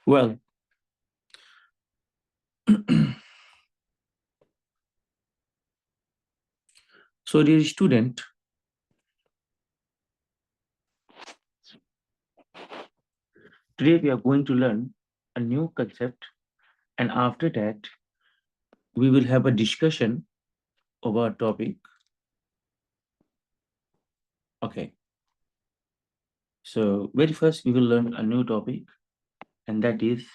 Well, so dear student, today we are going to learn a new concept, and after that, we will have a discussion over a topic. Okay. So, very first, we will learn a new topic, and that is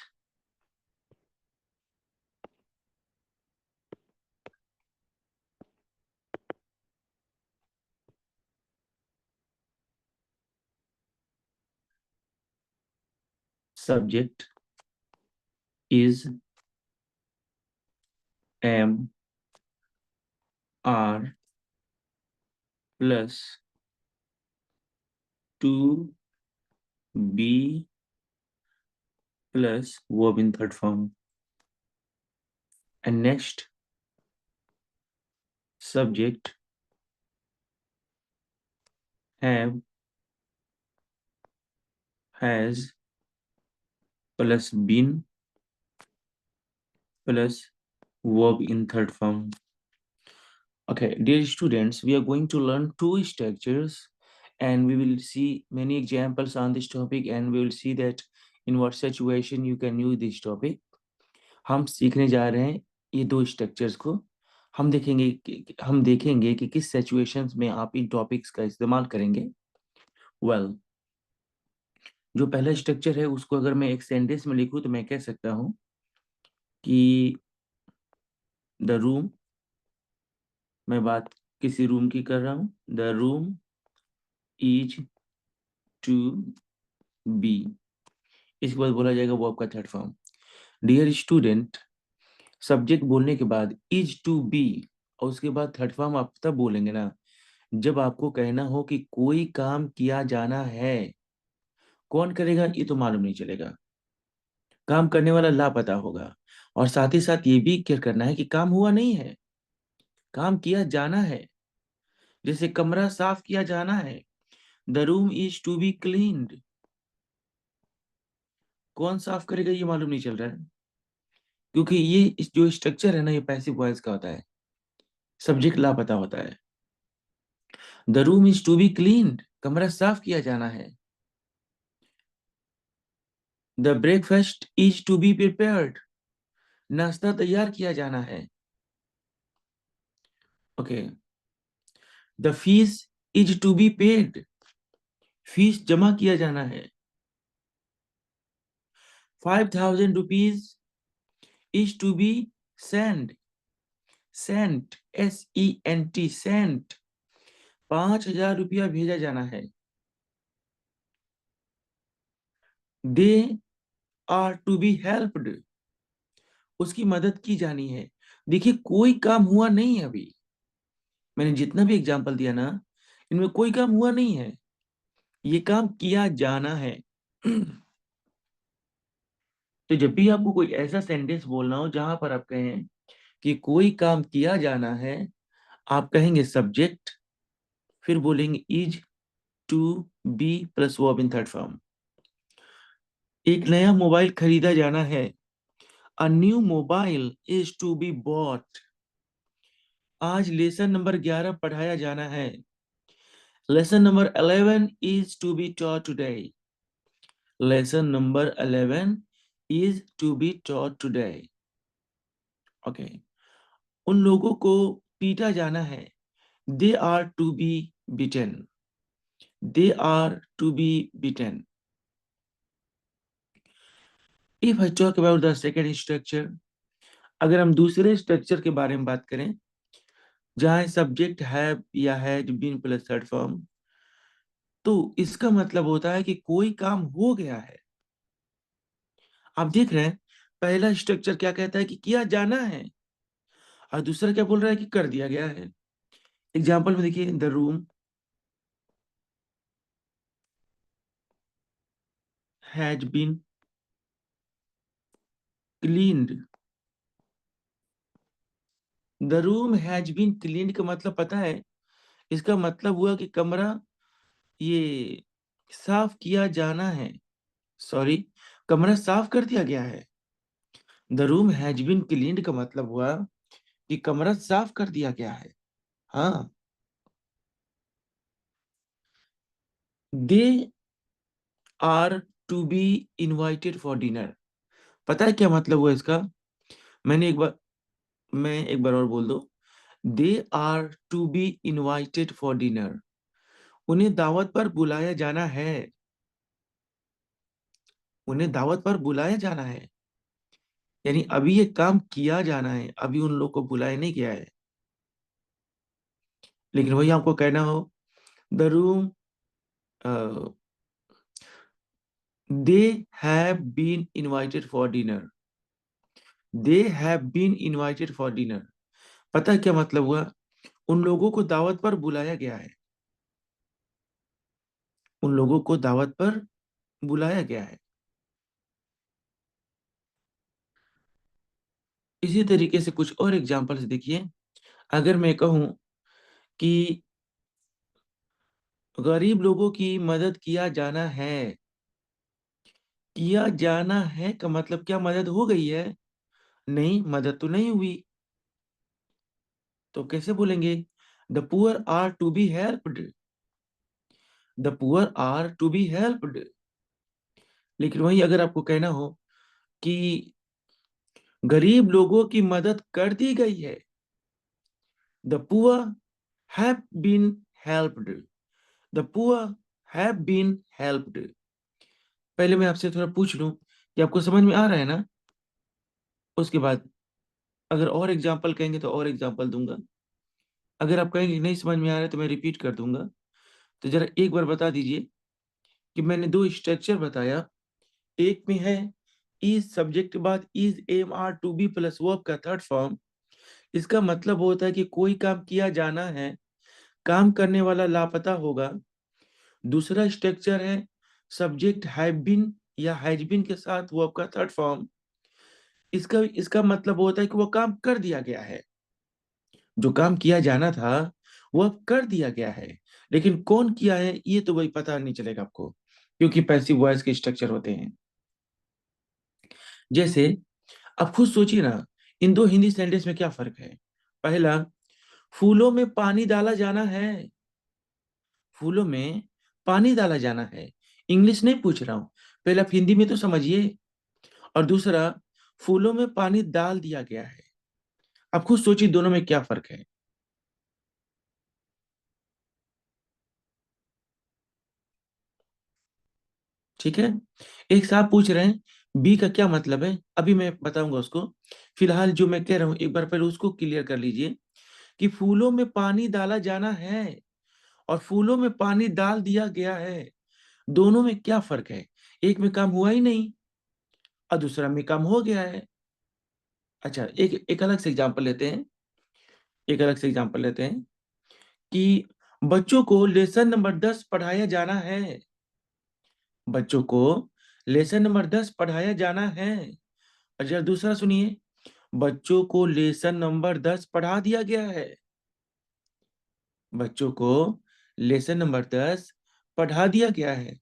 subject is M R plus 2B plus verb in third form. And next, subject have, has plus been plus verb in third form. Okay, dear students, we are going to learn two structures and we will see many examples on this topic and we will see that in what situation you can use this topic. हम सीखने जा रहे हैं ये दो structures को। हम देखेंगे कि किस सिचुएशंस में आप इन टॉपिक्स का इस्तेमाल करेंगे। वेल, जो पहला स्ट्रक्चर है उसको अगर मैं एक सेंटेंस में लिखूं तो मैं कह सकता हूं कि द रूम, मैं बात किसी रूम की कर रहा हूं, the room is to be. इसके बाद बोला जाएगा वो आपका third form. Dear student, subject बोलने के बाद इज टू बी और उसके बाद थर्ड फॉर्म आप तब बोलेंगे ना जब आपको कहना हो कि कोई काम किया जाना है। कौन करेगा ये तो मालूम नहीं चलेगा, काम करने वाला लापता होगा। और साथ ही साथ ये भी क्लियर करना है कि काम हुआ नहीं है, काम किया जाना है। जैसे कमरा साफ किया जाना है, the room is to be cleaned. कौन साफ करेगा ये मालूम नहीं चल रहा है, क्योंकि ये जो स्ट्रक्चर है ना ये पैसिव वॉइस का होता है, सब्जेक्ट लापता होता है। The room is to be cleaned, कमरा साफ किया जाना है। The breakfast is to be prepared, नाश्ता तैयार किया जाना है। Okay, the fees is to be paid, fees जमा किया जाना है। 5,000 rupees is to be sent, sent, S-E-N-T, sent, 5,000 रुपया भेजा जाना है। They are to be helped, उसकी मदद की जानी है। देखिए कोई काम हुआ नहीं है अभी, मैंने जितना भी एग्जांपल दिया ना इनमें कोई काम हुआ नहीं है, ये काम किया जाना है। तो जब भी आपको कोई ऐसा सेंटेंस बोलना हो जहां पर आप कहें कि कोई काम किया जाना है, आप कहेंगे सब्जेक्ट, फिर बोलेंगे is to be plus verb in third form. एक नया मोबाइल खरीदा जाना है, a new mobile is to be bought. आज लेसन नंबर 11 पढ़ाया जाना है, lesson number 11 is to be taught today. Lesson number 11 is to be taught today. Okay, उन लोगों को पीटा जाना है, they are to be beaten, they are to be beaten. If I talk about the second structure, अगर हम दूसरे structure के बारे में बात करें जहां सब्जेक्ट हैव या had been plus third form, तो इसका मतलब होता है कि कोई काम हो गया है। आप देख रहे हैं पहला स्ट्रक्चर क्या कहता है कि किया जाना है, और दूसरा क्या बोल रहा है कि कर दिया गया है। एग्जाम्पल में देखिए, the room has been cleaned. The room has been cleaned का मतलब पता है, इसका मतलब हुआ कि कमरा ये साफ किया जाना है। सॉरी, कमरा साफ कर दिया गया है। The room has been cleaned का मतलब हुआ कि कमरा साफ कर दिया गया है। हाँ। They are to be invited for dinner, पता है क्या मतलब हुआ इसका? मैंने एक बार मैं एक बार और बोल दो। They are to be invited for dinner, उन्हें दावत पर बुलाया जाना है। उन्हें दावत पर बुलाया जाना है, यानी अभी ये काम किया जाना है, अभी उन लोग को बुलाया नहीं गया है। लेकिन वही आपको कहना हो, the room, they have been invited for dinner. They have been invited for dinner, पता है क्या मतलब हुआ? उन लोगों को दावत पर बुलाया गया है। उन लोगों को दावत पर बुलाया गया है। इसी तरीके से कुछ और एग्जांपल्स देखिए। अगर मैं कहूं कि गरीब लोगों की मदद किया जाना है, किया जाना है का मतलब क्या मदद हो गई है? नहीं, मदद तो नहीं हुई। तो कैसे बोलेंगे? The poor are to be helped. The poor are to be helped. लेकिन वही अगर आपको कहना हो कि गरीब लोगों की मदद कर दी गई है, the poor have been helped. The poor have been helped. पहले मैं आपसे थोड़ा पूछ लूं कि आपको समझ में आ रहा है ना? उसके बाद अगर और एग्जाम्पल कहेंगे तो और एग्जाम्पल दूंगा। अगर आप कहेंगे नहीं समझ में आ रहा है तो मैं रिपीट कर दूंगा। तो जरा एक बार बता दीजिए कि मैंने दो स्ट्रक्चर बताया। एक में है इज सब्जेक्ट के बाद is am are to be plus verb का थर्ड फॉर्म। इसका मतलब होता है कि कोई काम किया जाना है, काम करने वाला लापता होगा। दूसरा स्ट्रक्चर है सब्जेक्ट हैव बीन या हैज बीन के साथ वर्ब का थर्ड फॉर्म। इसका इसका मतलब होता है कि वो काम कर दिया गया है। जो काम किया जाना था वो अब कर दिया गया है, लेकिन कौन किया है ये तो वही पता नहीं चलेगा आपको, क्योंकि पैसिव वॉइस के स्ट्रक्चर होते हैं। जैसे आप खुद सोचिए ना, इन दो हिंदी सेंटेंस में क्या फर्क है? पहला, फूलों में पानी डाला जाना है। फूलों में पानी डाला जाना है, इंग्लिश नहीं पूछ रहा हूं, पहले आप हिंदी में तो समझिए। और दूसरा, फूलों में पानी डाल दिया गया है। आप खुद सोचिए दोनों में क्या फर्क है। ठीक है। एक साहब पूछ रहे हैं बी का क्या मतलब है, अभी मैं बताऊंगा उसको। फिलहाल जो मैं कह रहा हूं एक बार पहले उसको क्लियर कर लीजिए कि फूलों में पानी डाला जाना है और फूलों में पानी डाल दिया गया है, दोनों में क्या फर्क है? एक में काम हुआ ही नहीं और दूसरा में काम हो गया है। अच्छा, एक एक अलग से एग्जांपल लेते हैं। एक अलग से एग्जांपल लेते हैं कि बच्चों को लेसन नंबर 10 पढ़ाया जाना है। बच्चों को लेसन नंबर 10 पढ़ाया जाना है। और जरा दूसरा सुनिए, बच्चों को लेसन नंबर 10 पढ़ा दिया गया है। बच्चों को लेसन नंबर 10 पढ़ा दिया गया है।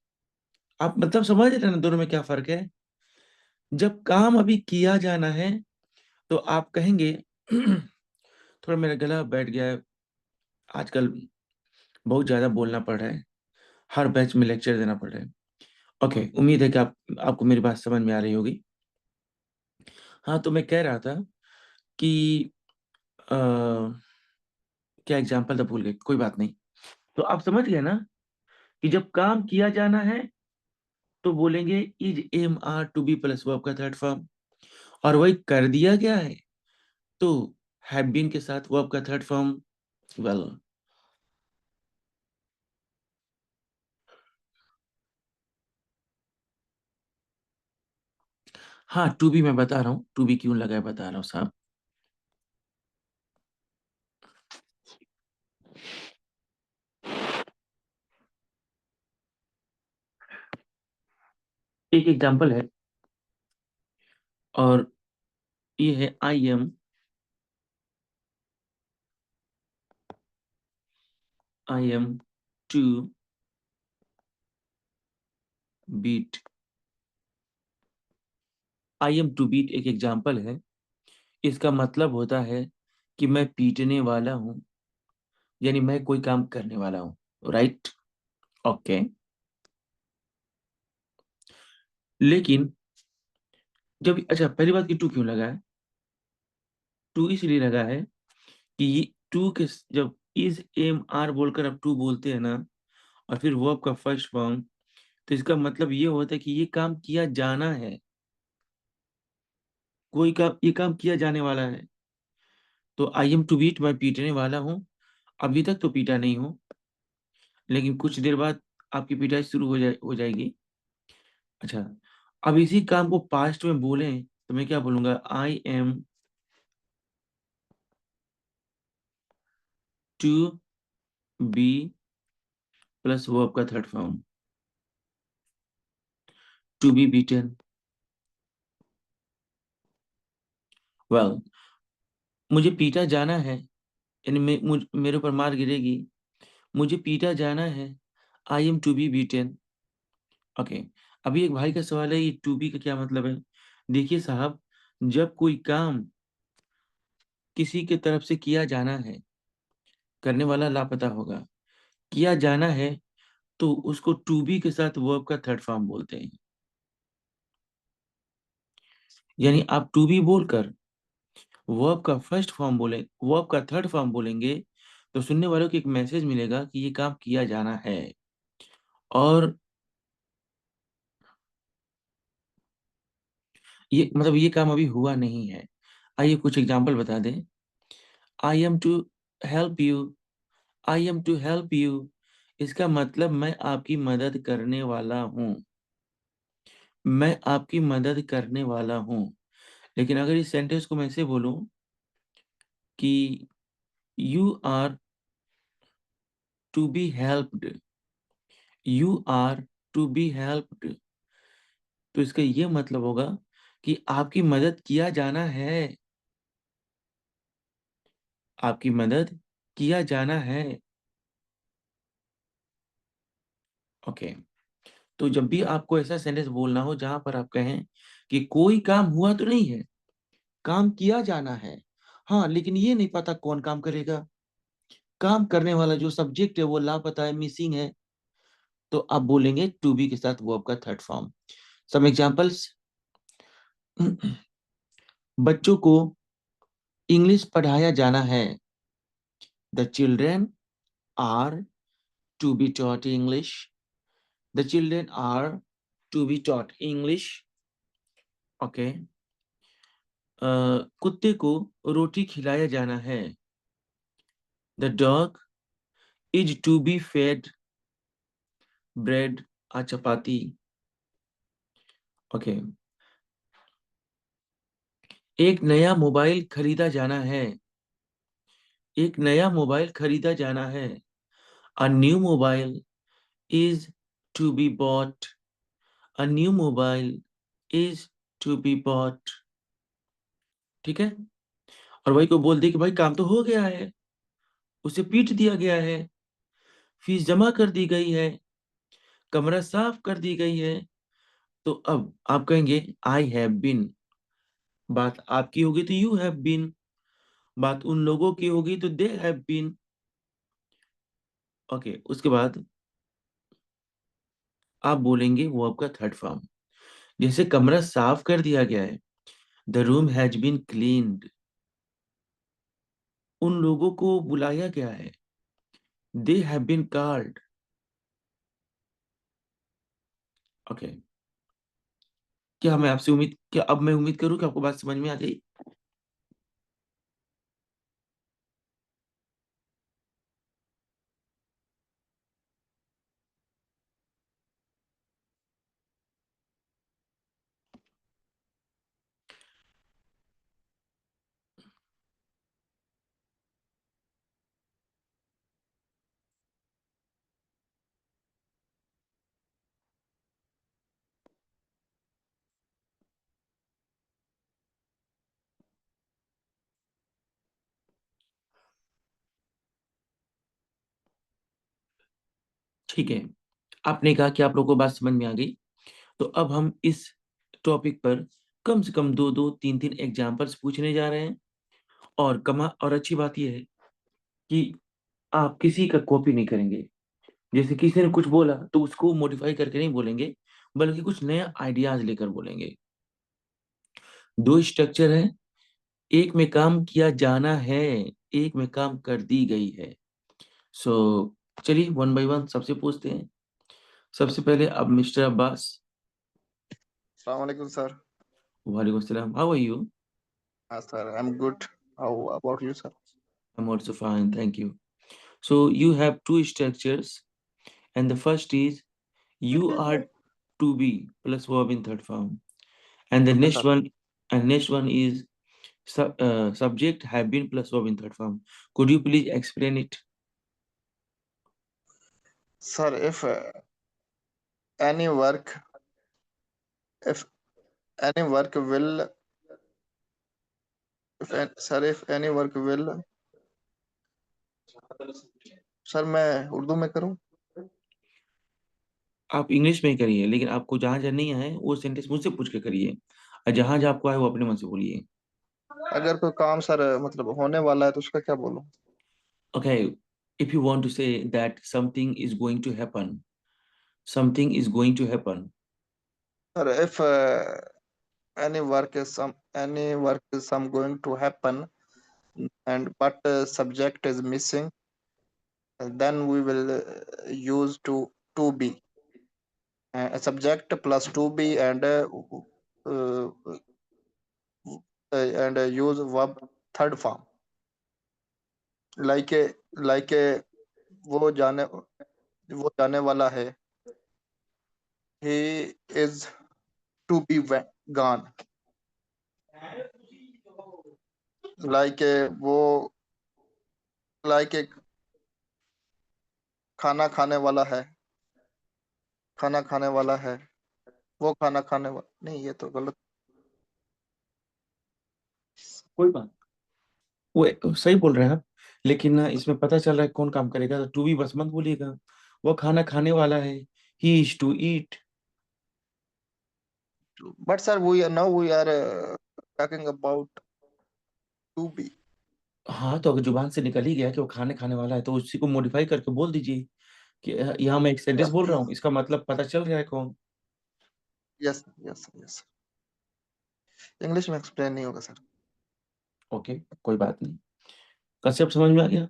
आप मतलब समझ रहे हैं ना दोनों में क्या फर्क है? जब काम अभी किया जाना है तो आप कहेंगे थोड़ा मेरा गला बैठ गया है आजकल, बहुत ज्यादा बोलना पड़ रहा है, हर बैच में लेक्चर देना पड़ रहा है। ओके, उम्मीद है कि आपको मेरी बात समझ में आ रही होगी। हाँ, तो मैं कह रहा था कि अ, क्या एग्जाम्पल था भूल गए, कोई बात नहीं। तो आप समझ गए ना कि जब काम किया जाना है तो बोलेंगे is am are to be plus verb का थर्ड फॉर्म, और वही कर दिया गया है तो हैव बीन के साथ वर्ब का थर्ड फॉर्म। वेल, हाँ, टू बी मैं बता रहा हूँ, टू बी क्यों लगाया बता रहा हूँ साहब। एक एग्जांपल है, और ये है I am to beat I am to beat एक एग्जाम्पल है। इसका मतलब होता है कि मैं पीटने वाला हूँ, यानी मैं कोई काम करने वाला हूँ। राइट। ओके। लेकिन जब अच्छा, पहली बात कि टू क्यों लगा है? टू इसलिए लगा है कि ये टू के जब इज एम आर बोलकर आप टू बोलते हैं ना, और फिर वर्ब का फर्स्ट फॉर्म, तो इसका मतलब ये होता है कि ये काम किया जाना है। कोई काम, ये काम किया जाने वाला है। तो आई एम टू बीट, मैं पीटने वाला हूँ। अभी तक तो पीटा नहीं हूँ, लेकिन कुछ देर बाद आपकी पिटाई शुरू हो जाएगी। अच्छा, अब इसी काम को पास्ट में बोलें तो मैं क्या बोलूंगा? I am to be plus verb का third form, to be beaten. Well, मुझे पीटा जाना है, यानी मेरे ऊपर मार गिरेगी, मुझे पीटा जाना है। I am to be beaten. Okay. अभी एक भाई का सवाल है, ये टू बी का क्या मतलब है? देखिए साहब, जब कोई काम किसी के तरफ से किया जाना है, करने वाला लापता होगा, किया जाना है, तो उसको टू बी के साथ वर्ब का थर्ड फॉर्म बोलते हैं। यानी आप टू बी बोलकर वर्ब का फर्स्ट फॉर्म बोले, वर्ब का थर्ड फॉर्म बोलेंगे, तो सुनने वालों को एक मैसेज मिलेगा कि ये काम किया जाना है। और ये मतलब ये काम अभी हुआ नहीं है। आइए कुछ एग्जांपल बता दें। I am to help you. I am to help you, इसका मतलब मैं आपकी मदद करने वाला हूँ। मैं आपकी मदद करने वाला हूँ। लेकिन अगर इस सेंटेंस को मैं ऐसे बोलूं कि you are to be helped, you are to be helped, तो इसका ये मतलब होगा कि आपकी मदद किया जाना है। आपकी मदद किया जाना है। ओके। तो जब भी आपको ऐसा सेंटेंस बोलना हो जहां पर आप कहें कि कोई काम हुआ तो नहीं है, काम किया जाना है, हाँ, लेकिन ये नहीं पता कौन काम करेगा, काम करने वाला जो सब्जेक्ट है वो लापता है, मिसिंग है, तो आप बोलेंगे टू बी के साथ वर्ब का थर्ड फॉर्म। Some examples. बच्चों को इंग्लिश पढ़ाया जाना है। The children are to be taught English. The children are to be taught English. Okay. कुत्ते को रोटी खिलाया जाना है। The dog is to be fed bread or chapati. Okay. एक नया मोबाइल खरीदा जाना है। एक नया मोबाइल खरीदा जाना है। A new mobile is to be bought. A new mobile is to be bought. ठीक है। और भाई को बोल दे कि भाई काम तो हो गया है, उसे पीट दिया गया है, फीस जमा कर दी गई है, कमरा साफ कर दी गई है। तो अब आप कहेंगे आई हैव बीन। बात आपकी होगी तो यू हैव बीन, बात उन लोगों की होगी तो दे हैव बीन। ओके, उसके बाद आप बोलेंगे वर्ब का थर्ड फॉर्म। जैसे कमरा साफ कर दिया गया है, the room has been cleaned. उन लोगों को बुलाया गया है, they have been called. Okay. क्या अब मैं उम्मीद करूं कि आपको बात समझ में आ गई? ठीक है, आपने कहा कि आप लोगों को बात समझ में आ गई। तो अब हम इस टॉपिक पर कम से कम दो दो तीन तीन एग्जाम्पल्स पूछने जा रहे हैं। और अच्छी बात यह है कि आप किसी का कॉपी नहीं करेंगे। जैसे किसी ने कुछ बोला तो उसको मॉडिफाई करके नहीं बोलेंगे, बल्कि कुछ नया आइडियाज लेकर बोलेंगे। दो स्ट्रक्चर है, एक में काम किया जाना है, एक में काम कर दी गई है। सो चलिए वन बाय वन सबसे पूछते हैं। सबसे पहले अब मिस्टर अब्बास। अस्सलाम वालेकुम सर। वालेकुम सलाम, हाउ आर यू? हाँ sir, I am good. How about you sir? I'm also fine, thank you. So you have two structures, and the first is you are to be plus verb in third form, and the okay next sir. one is subject have been plus verb in third form. Could you please explain it? Sir, any work if any work will if any work will, sir मैं उर्दू में करूं? आप English में ही करिए, लेकिन आपको जहां जहां नहीं आए वो सेंटेंस मुझसे पूछ के करिए, और जहां जहां आपको आए वो अपने मन से बोलिए। अगर कोई काम सर मतलब होने वाला है तो उसका क्या बोलूं? Okay, if you want to say that something is going to happen, something is going to happen. Sir, if any work is some going to happen, and but subject is missing, then we will use to be, a subject plus to be, uh, use verb third form, like like वो जाने वो जाने वाला है, he is to be gone, like वो like खाना खाने वाला है, खाना खाने वाला है, वो खाना खाने वाला नहीं, ये तो गलत। कोई बात, वो सही बोल रहे हैं आप, लेकिन इसमें पता चल रहा है कौन काम करेगा, तो टू भी बस मत बोलिएगा। वो खाना खाने वाला है, he is to eat. But sir we are talking about to be. हाँ, तो अगर जुबान से निकल ही गया कि वो खाने खाने वाला है, तो उसी को मॉडिफाई करके बोल दीजिए कि यहाँ मैं एक सेंटेंस बोल रहा हूँ, इसका मतलब पता चल रहा है कौन। यस यस यस, इंग्लिश में एक्सप्लेन नहीं होगा सर। ओके, कोई बात नहीं। कंसेप्ट समझ में आ गया?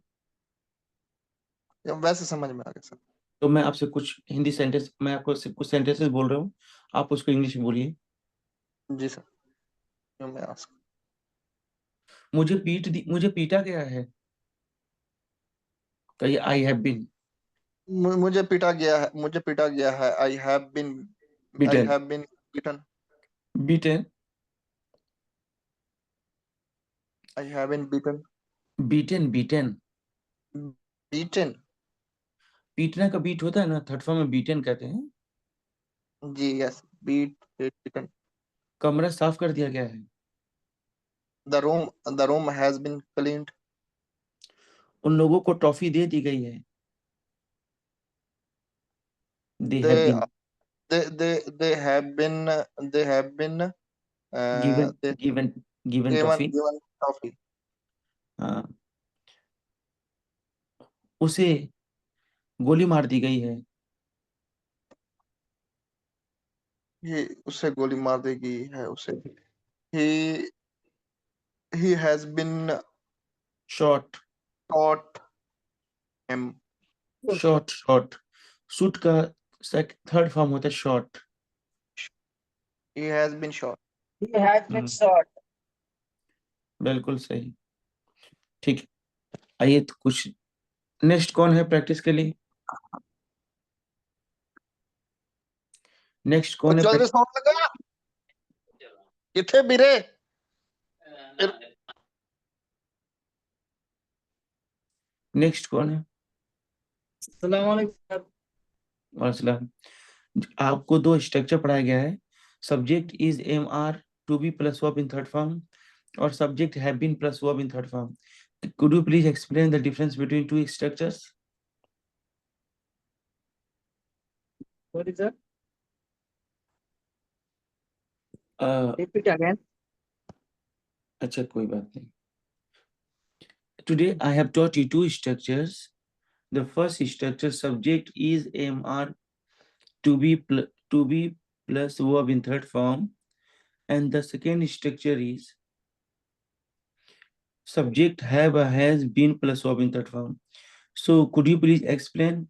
वैसे समझ में आ गया सर। तो मैं आपसे कुछ हिंदी सेंटेंस, मैं आपको कुछ सेंटेंसेस बोल रहा हूँ, आप उसको इंग्लिश में बोलिए। जी सर, यू मे आस्क। मुझे पीटा गया है। कहिए आई हैव बीन मुझे पीटा गया है, I beaten. Have been beaten. Beaten. I have been beaten. Beaten beaten. Beaten. पीटना का बीट होता है ना, थर्ड फॉर्म में बीटन कहते हैं। जी यस, बीटन। कमरा साफ कर दिया गया है। The room has been cleaned. उन लोगों को ट्रॉफी दे दी गई है। They they have been they have been given they given given given trophy. given trophy। हाँ, उसे गोली मार दी गई है। ये उसे गोली मार देगी है उसे। he he has been shot. taught him। Shot shot. Shoot का थर्ड फॉर्म होता है shot. he has been shot। बिल्कुल सही। ठीक है, आइए तो कुछ नेक्स्ट कौन है प्रैक्टिस के लिए? नेक्स्ट ਉਹ कौन है ਜਲਦੀ ਸੌਣ ਲੱਗਾ, ਕਿੱਥੇ ਵੀਰੇ? नेक्स्ट कौन है? वालेकुम। आपको दो स्ट्रक्चर पढ़ाया गया है। Subject is am are, to be plus verb in third form, और subject have been plus verb in third form. Could you please explain the difference between two structures? What is that? Repeat again. अच्छा कोई बात नहीं. Today I have taught you two structures. The first structure, subject is AMR, to be plus verb in third form, and the second structure is subject have or has been plus verb in third form. So could you please explain?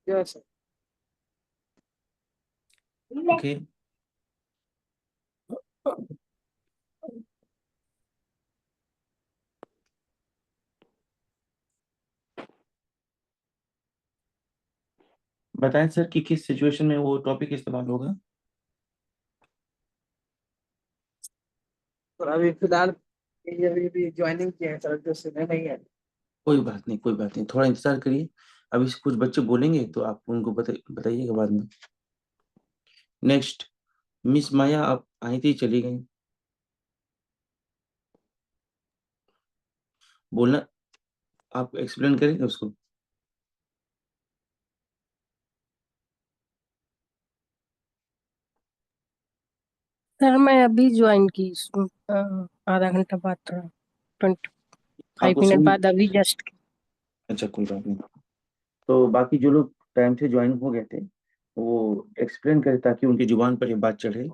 Yes, sir. Okay. बताएं sir कि किस situation में वो topic इस्तेमाल होगा. और अभी फिलहाल ये अभी ज्वाइनिंग किए हैं सर, जो सुने नहीं है. कोई बात नहीं, कोई बात नहीं, थोड़ा इंतजार करिए. अभी कुछ बच्चे बोलेंगे तो आप उनको बताइएगा बाद में. नेक्स्ट, मिस माया आप आई थी चली गई. बोलना, आप एक्सप्लेन करेंगे उसको. सर मैं अभी ज्वाइन की, आधा घंटा बाद, 25 आपको मिनट सुन. बाद अभी जस्ट. अच्छा कोई बात नहीं. तो बाकी जो लोग टाइम से ज्वाइन हो गए थे वो एक्सप्लेन करें ताकि उनकी जुबान पर ये बात चढ़े.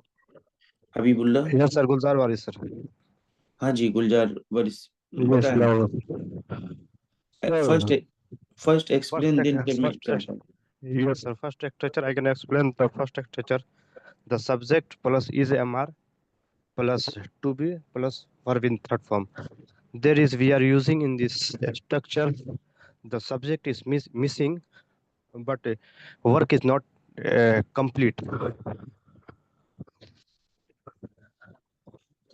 Habibullah. Yes sir, Gulzar Waris sir. हाँ जी, गुलजार वरिस. यस बताएं. Sir. First first First, explain then tell me first, क्या. yes sir. First structure I can explain the first structure. The subject plus is MR plus to be plus verb in third form. There is we are using in this structure. The subject is missing, but work is not complete.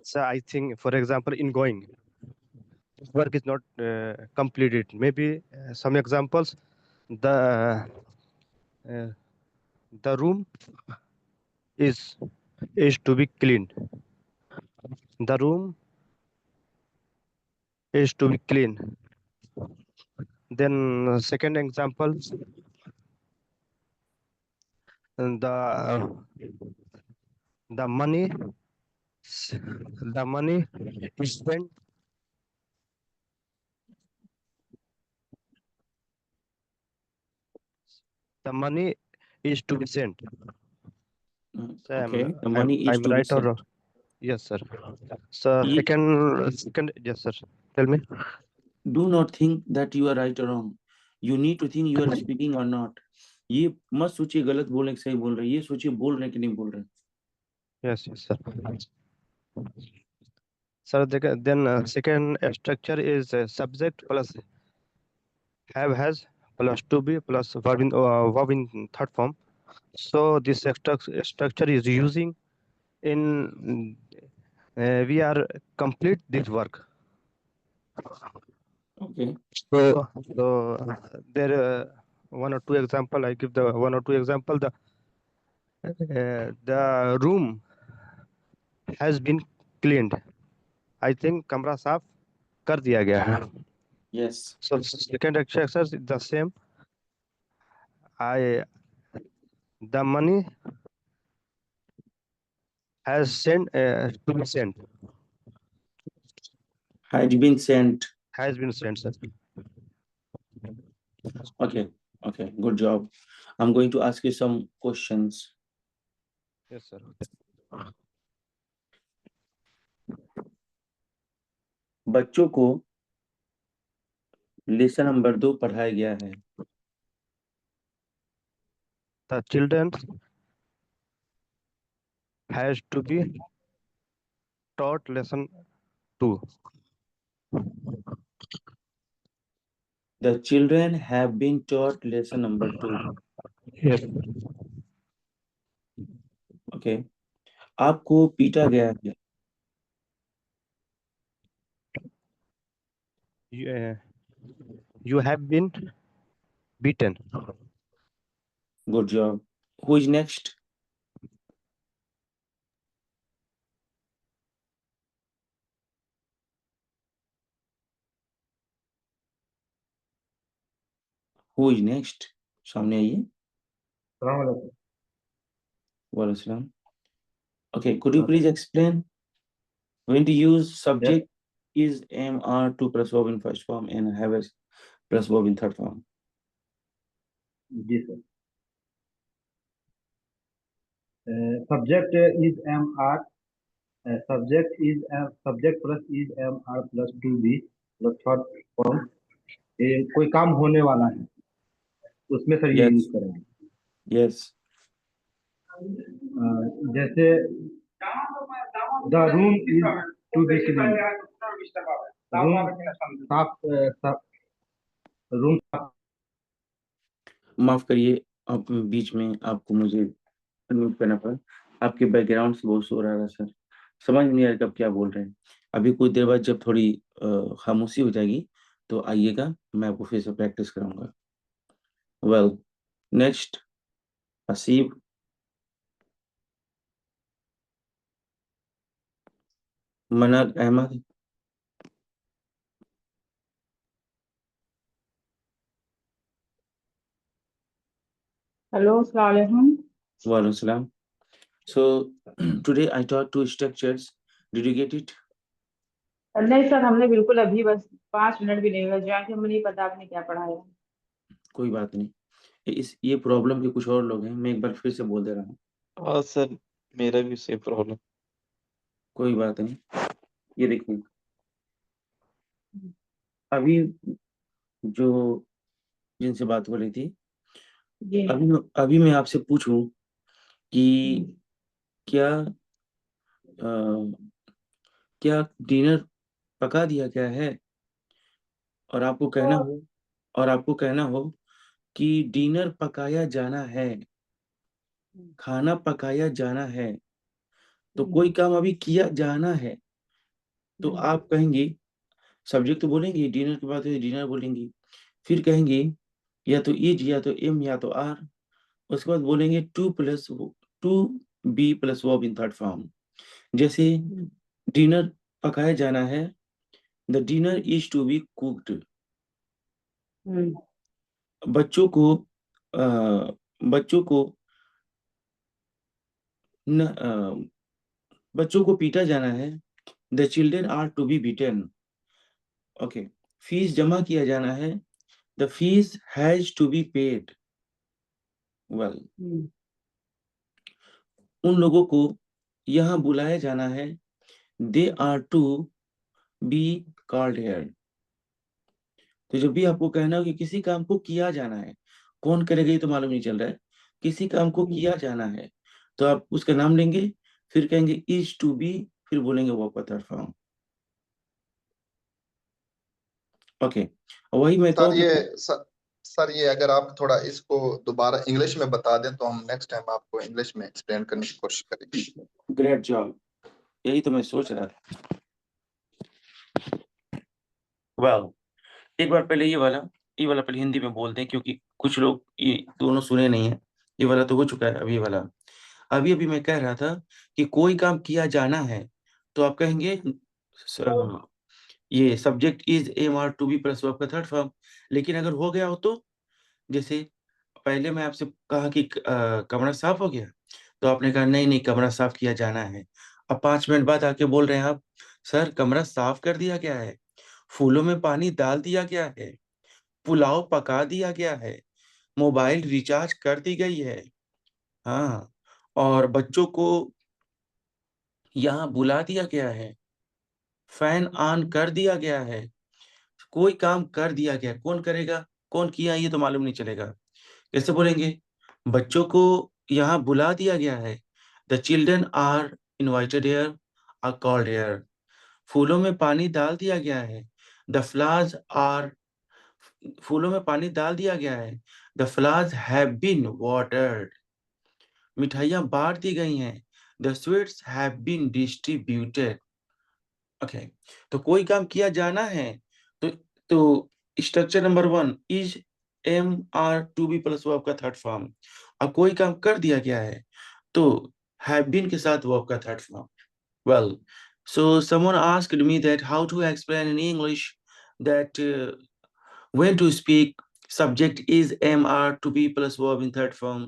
So I think, for example, in going, work is not completed. Maybe some examples. The uh, the room is to be cleaned. The room is to be clean. Then second example, the the money the money is spent. The money is to be sent. So Okay, the money is I'm to be right or sent. wrong? Yes, sir. So Ye- second, yes, sir. Tell me. do not think that you are right or wrong. You need to think you are speaking or not. ये मत सोचिए गलत बोल रहे हैं कि सही बोल रहे हैं, ये सोचिए बोल रहे हैं कि नहीं बोल रहे हैं. Yes, yes, sir. Sir, then second structure is subject plus have has plus to be plus verb in third form. So this structure is using in we are complete this work. Okay. So there one or two example. I give the one or two example. The room has been cleaned. I think कमरा साफ कर दिया गया है. Yes. So second exercise is the same. I the money has sent to be sent. Had been sent. Has been sent, sir. Okay. Okay. Good job. I'm going to ask you some questions. Yes, sir. बच्चों को lesson number 2 पढ़ाया गया है. The children has to be taught lesson 2. The children have been taught lesson number 2. Yes. Okay. आपको पीटा गया है. You have been beaten. Good job. Who is next? Who is next? सामने आइए. Walaikum salam. Okay, could you please explain when to use subject is am, are, to plus verb in first form and have a plus verb in third form? जी sir. Subject is am are, subject plus is am are plus to be plus third form। ये कोई काम होने वाला है उसमें sir ये Yes. Use करेंगे। Yes. जैसे the room is to be clean, room साफ। माफ करिए, आप बीच में आपको मुझे अनम्यूट करना पड़ा। आपके बैकग्राउंड से बहुत शोर आ रहा है सर, समझ नहीं आ रहा कि आप क्या बोल रहे हैं। अभी कुछ देर बाद जब थोड़ी खामोशी हो जाएगी तो आइएगा, मैं आपको फिर से प्रैक्टिस कराऊंगा। Well, next Haseeb. मनाल Ahmad. Hello, Assalamualaikum. Walaikum salam. So today I taught two structures. Did you get it? नहीं सर, हमने बिल्कुल अभी बस 5 मिनट भी नहीं हुआ ज्वाइन किया, मुझे नहीं पता आपने क्या पढ़ाया। कोई बात नहीं, ये प्रॉब्लम के कुछ और लोग हैं, मैं एक बार फिर से बोल दे रहा हूँ। हाँ सर, मेरा भी सेम प्रॉब्लम। कोई बात नहीं, ये देखिए अभी जो जिनसे बात हो रही थी, जी अभी मैं आपसे पूछूं कि क्या क्या डिनर पका दिया गया है, और आपको कहना हो कि डिनर पकाया जाना है, खाना पकाया जाना है, तो कोई काम अभी किया जाना है, तो आप कहेंगे सब्जेक्ट तो बोलेंगे, डिनर के बाद डिनर बोलेंगे, फिर कहेंगे या तो इज या तो एम या तो आर, उसके बाद बोलेंगे to be plus verb in third form. जैसे डिनर पकाया जाना है, the dinner is to be cooked. बच्चों को पीटा जाना है, the children are to be beaten. Okay, fees जमा किया जाना है, the fees has to be paid. Well, उन लोगों को यहाँ बुलाया जाना है, they are to be called here. तो जब भी आपको कहना हो कि किसी काम को किया जाना है, कौन करेगा ये तो मालूम नहीं चल रहा है, किसी काम को किया जाना है, तो आप उसका नाम लेंगे, फिर कहेंगे इज टू बी, फिर बोलेंगे वर्ब का थर्ड फॉर्म। ओके, वही मैं सर ये अगर आप थोड़ा इसको दोबारा इंग्लिश में बता दें तो हम नेक्स्ट टाइम आपको इंग्लिश में एक्सप्लेन करने की कोशिश करेंगे। ग्रेट जॉब, यही तो मैं सोच रहा था। वेल, एक बार पहले ये वाला पहले हिंदी में बोल दें, क्योंकि कुछ लोग ये दोनों सुने नहीं है। ये वाला तो हो चुका है, अभी वाला अभी मैं कह रहा था कि कोई काम किया जाना है, तो आप कहेंगे ये subject is am are to be plus verb का थर्ड फॉर्म। लेकिन अगर हो गया हो तो, जैसे पहले मैं आपसे कहा कि कमरा साफ हो गया, तो आपने कहा नहीं कमरा साफ किया जाना है। अब 5 मिनट बाद आके बोल रहे हैं आप, सर कमरा साफ कर दिया गया है, फूलों में पानी डाल दिया गया है, पुलाव पका दिया गया है, मोबाइल रिचार्ज कर दी गई है, हाँ, और बच्चों को यहाँ बुला दिया गया है, फैन ऑन कर दिया गया है। कोई काम कर दिया गया, कौन करेगा, कौन किया, ये तो मालूम नहीं चलेगा। कैसे बोलेंगे? बच्चों को यहाँ बुला दिया गया है, the children are invited here, are called here. फूलों में पानी डाल दिया गया है, द फ्लावर्स आर, फूलों में पानी डाल दिया गया है, the flowers have been watered. मिठाइयाँ बांट दी गई हैं, the sweets have been distributed. Okay, तो कोई काम किया जाना है, तो structure number 1 is am are to be plus verb का थर्ड फॉर्म। अब कोई काम कर दिया गया है तो हैव बीन के साथ वर्ब का third form. Well, so someone asked me that how to explain in English that when to speak subject is am are to be plus verb in third form.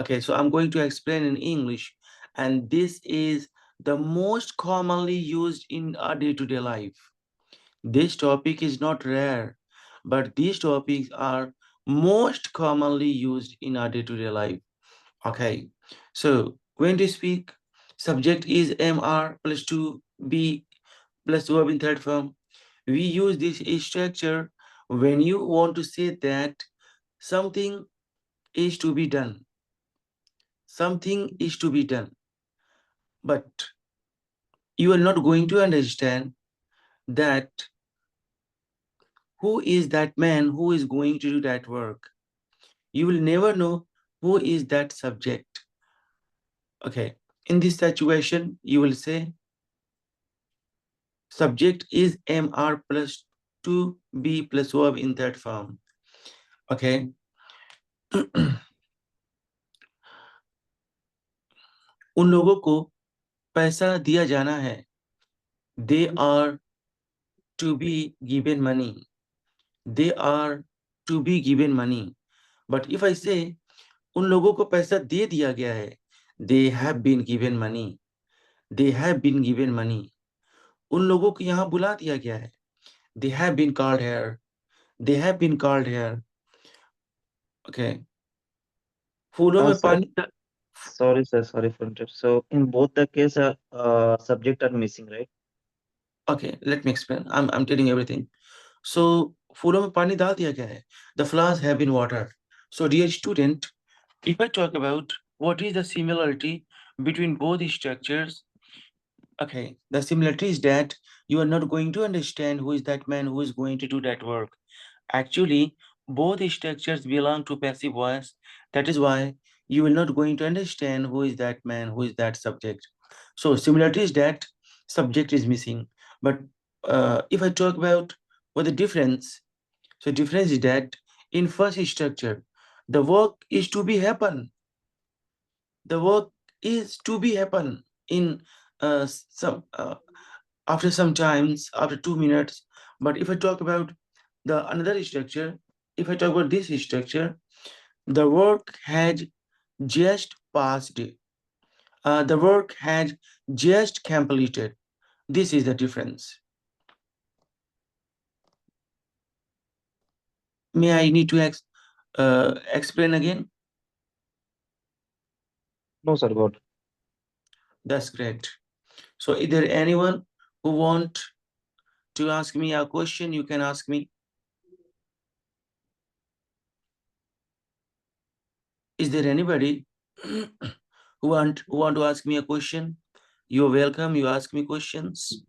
Okay, so I'm going to explain in English, and this is the most commonly used in our day-to-day life. This topic is not rare, but these topics are most commonly used in our day-to-day life. Okay, so when to speak, subject is MR plus 2B plus verb in third form. We use this structure when you want to say that something is to be done. Something is to be done. But you are not going to understand that who is that man who is going to do that work. You will never know who is that subject. Okay, in this situation, you will say subject is MR plus 2B plus verb in that form. Okay. उन लोगों को पैसा दिया जाना है. They are to be given money. They are to be given money. But if I say उन लोगों को पैसा दे दिया गया है, they have been given money. They have been given money. उन लोगों को यहाँ बुला दिया गया है. They have been called here. They have been called here. Okay. फूलों हाँ में सर, पानी sorry sir, sorry for interrupt. So in both the case, subject are missing, right? Okay, let me explain. I'm telling everything. So फूलों में पानी डाल दिया गया है. The flowers have been watered. So dear student, if I talk about what is the similarity between both structures, okay, the similarity is that you are not going to understand who is that man who is going to do that work. Actually, both structures belong to passive voice. That is why you will not going to understand who is that man, who is that subject. So similarity is that subject is missing. But if I talk about what the difference, so difference is that in first structure, the work is to be happen. The work is to be happen in some after some times, after 2 minutes. But if I talk about the another structure, if I talk about this structure, the work had just passed. The work had just completed. This is the difference. May I need to explain again? No sir, got it. That's great. So is there anyone who want to ask me a question? You can ask me. Is there anybody who want to ask me a question? You're welcome. You ask me questions.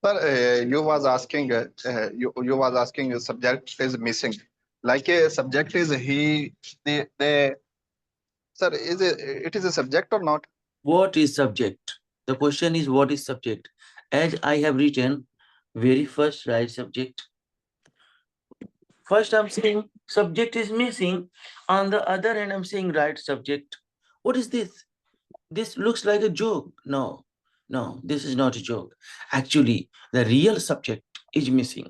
Sir, you was asking you was asking a subject is missing. Like a subject is he, they. Sir, it is a subject or not? What is subject? The question is what is subject? As I have written, very first write subject. First I'm saying subject is missing. On the other hand, I'm saying write subject. What is this? This looks like a joke. No, this is not a joke. Actually, the real subject is missing.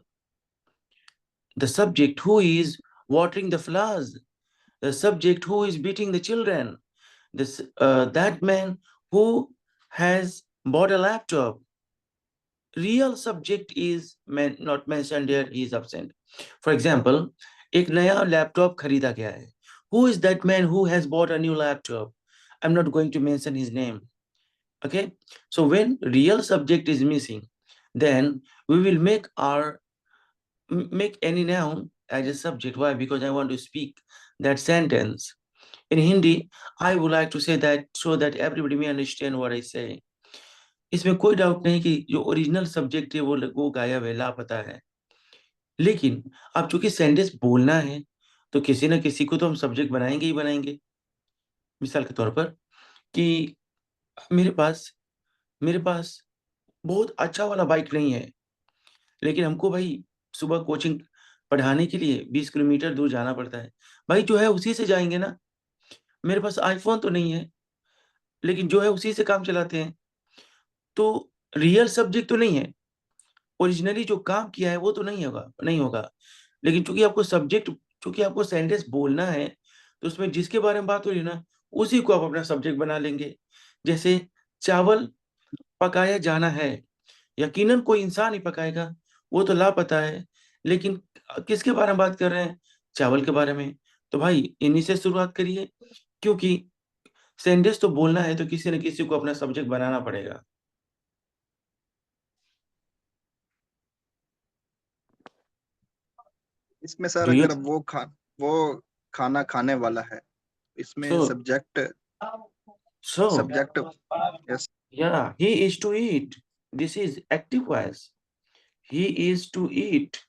The subject who is watering the flowers, the subject who is beating the children, that man who has bought a laptop. Real subject is not mentioned here, he is absent. For example, एक नया laptop खरीदा गया है. Who is that man who has bought a new laptop? I'm not going to mention his name. Okay, so when real subject is missing, then we will make any noun as a subject. Why? Because I want to speak that sentence. In Hindi, I would like to say that so that everybody may understand what I say. इसमें कोई doubt नहीं कि जो original subject है वो गायब है, लापता है. लेकिन अब चूंकि सेंटेंस बोलना है तो किसी ना किसी को तो हम सब्जेक्ट बनाएंगे ही बनाएंगे. मिसाल के तौर पर कि मेरे पास बहुत अच्छा वाला बाइक नहीं है, लेकिन हमको भाई सुबह कोचिंग पढ़ाने के लिए 20 किलोमीटर दूर जाना पड़ता है. भाई जो है उसी से जाएंगे ना. मेरे पास आईफोन तो नहीं है, लेकिन जो है उसी से काम चलाते हैं. तो रियल सब्जेक्ट तो नहीं है, ओरिजिनली जो काम किया है वो तो नहीं होगा. लेकिन चूंकि आपको सब्जेक्ट क्योंकि आपको सेंटेंस बोलना है तो उसमें जिसके बारे में बात हो रही है ना उसी को आप अपना सब्जेक्ट बना लेंगे। जैसे चावल पकाया जाना है, यकीनन कोई इंसान ही पकाएगा, वो तो लापता है, लेकिन किसके बारे में बात कर रहे हैं? चावल के बारे में। तो भाई इन्हीं से शुरुआत करिए, क्योंकि सेंटेंस तो बोलना है तो किसी न किसी को अपना सब्जेक्ट बनाना पड़ेगा। इसमें सर डू यू अगर वो खाना खाने वाला है, इसमें so subject so subject yes yeah, he is to eat. This is active voice. He is to eat.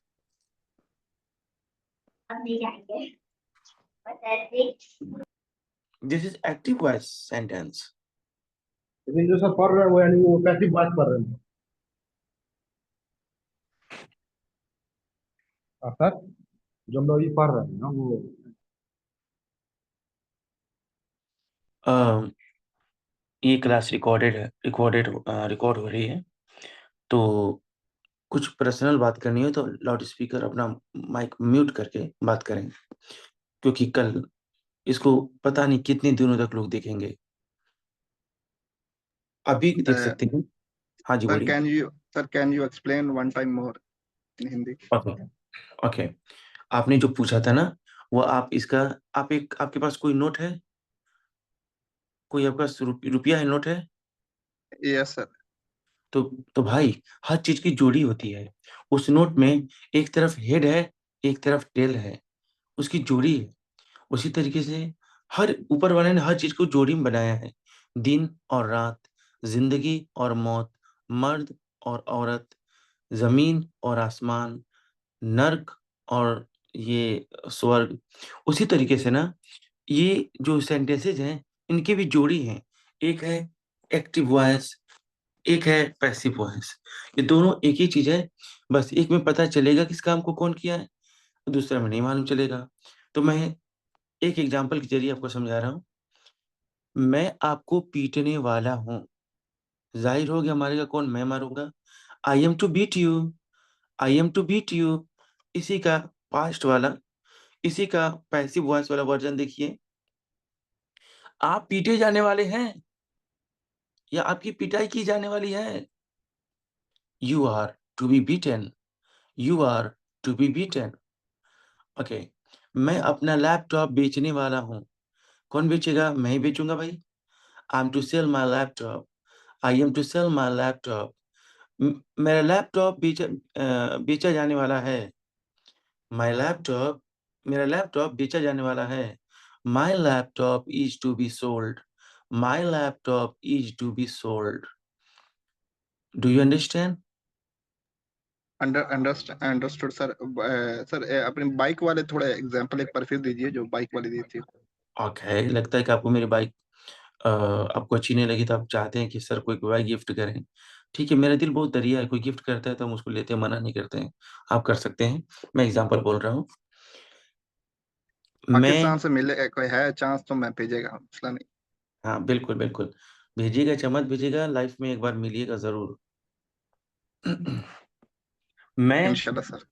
This is active voice sentence. लेकिन जो सर पढ़ रहे हैं वो यानी वो पैसिव वॉइस पढ़ रहे हैं। सर जो हम लोग ये पढ़ रहे हैं ना वो ये क्लास रिकॉर्डेड है, रिकॉर्ड हो रही है, तो कुछ पर्सनल बात करनी हो तो लाउड स्पीकर अपना माइक म्यूट करके बात करें, क्योंकि कल इसको पता नहीं कितने दिनों तक लोग देखेंगे। अभी देख सकते हैं। हाँ जी, बोलिए। Sir can you explain one time more in Hindi? Okay okay, आपने जो पूछा था ना वो आप इसका, आपके पास कोई नोट है? कोई आपके पास रुपया है, नोट है? Yes sir. तो भाई हर चीज की जोड़ी होती है। उस नोट में एक तरफ हेड है, एक तरफ टेल है, उसकी जोड़ी है। उसी तरीके से हर ऊपर वाले ने हर चीज को जोड़ी में बनाया है। दिन और रात, जिंदगी और मौत, मर्द और औरत, जमीन और आसमान, नर्क और ये स्वर्ग। उसी तरीके से ना ये जो सेंटेंसेज हैं इनकी भी जोड़ी हैं। एक है एक्टिव वॉइस, एक है पैसिव वॉइस। ये दोनों एक ही चीज है, बस एक में पता चलेगा किस काम को कौन किया है, दूसरे में नहीं मालूम चलेगा। तो मैं एक एग्जांपल के जरिए आपको समझा रहा हूँ। मैं आपको पीटने वाला हूँ, जाहिर हो गया मारेगा कौन? मैं मारूंगा। I am to beat you, I am to beat you. इसी का पास्ट वाला, इसी का पैसिव वॉइस वाला वर्जन देखिए। आप पीटे जाने वाले हैं या आपकी पिटाई की जाने वाली है? You are to be beaten, you are to be beaten. Okay, मैं अपना लैपटॉप बेचने वाला हूँ। कौन बेचेगा? मैं ही बेचूंगा भाई। I am to sell my laptop, I am to sell my laptop. मेरा लैपटॉप बेचा जाने वाला है। माई लैपटॉप, मेरा लैपटॉप बेचा जाने वाला है। My laptop is to be sold, my laptop is to be sold. Do you understand? Understood sir. Sir अपनी बाइक वाले थोड़ा एग्जांपल एक बार फिर दीजिए, जो बाइक वाले दी थी। ओके, लगता है कि आपको मेरी बाइक आपको अच्छी नहीं लगी, तो आप चाहते हैं कि सर कोई बाइक गिफ्ट करें। ठीक है, मेरा दिल बहुत दरिया है, कोई गिफ्ट करता है तो हम उसको लेते हैं, मना नहीं करते हैं। आप कर सकते हैं। मैं एग्जांपल बोल रहा हूँ। मैं पाकिस्तान से मिले कोई है चांस तो मैं भेजेगा, मसला नहीं। हाँ बिल्कुल बिल्कुल, भेजिएगा, चमत भेजिएगा, लाइफ में एक बार मिलिएगा जरूर। मैं इंशाल्लाह सर।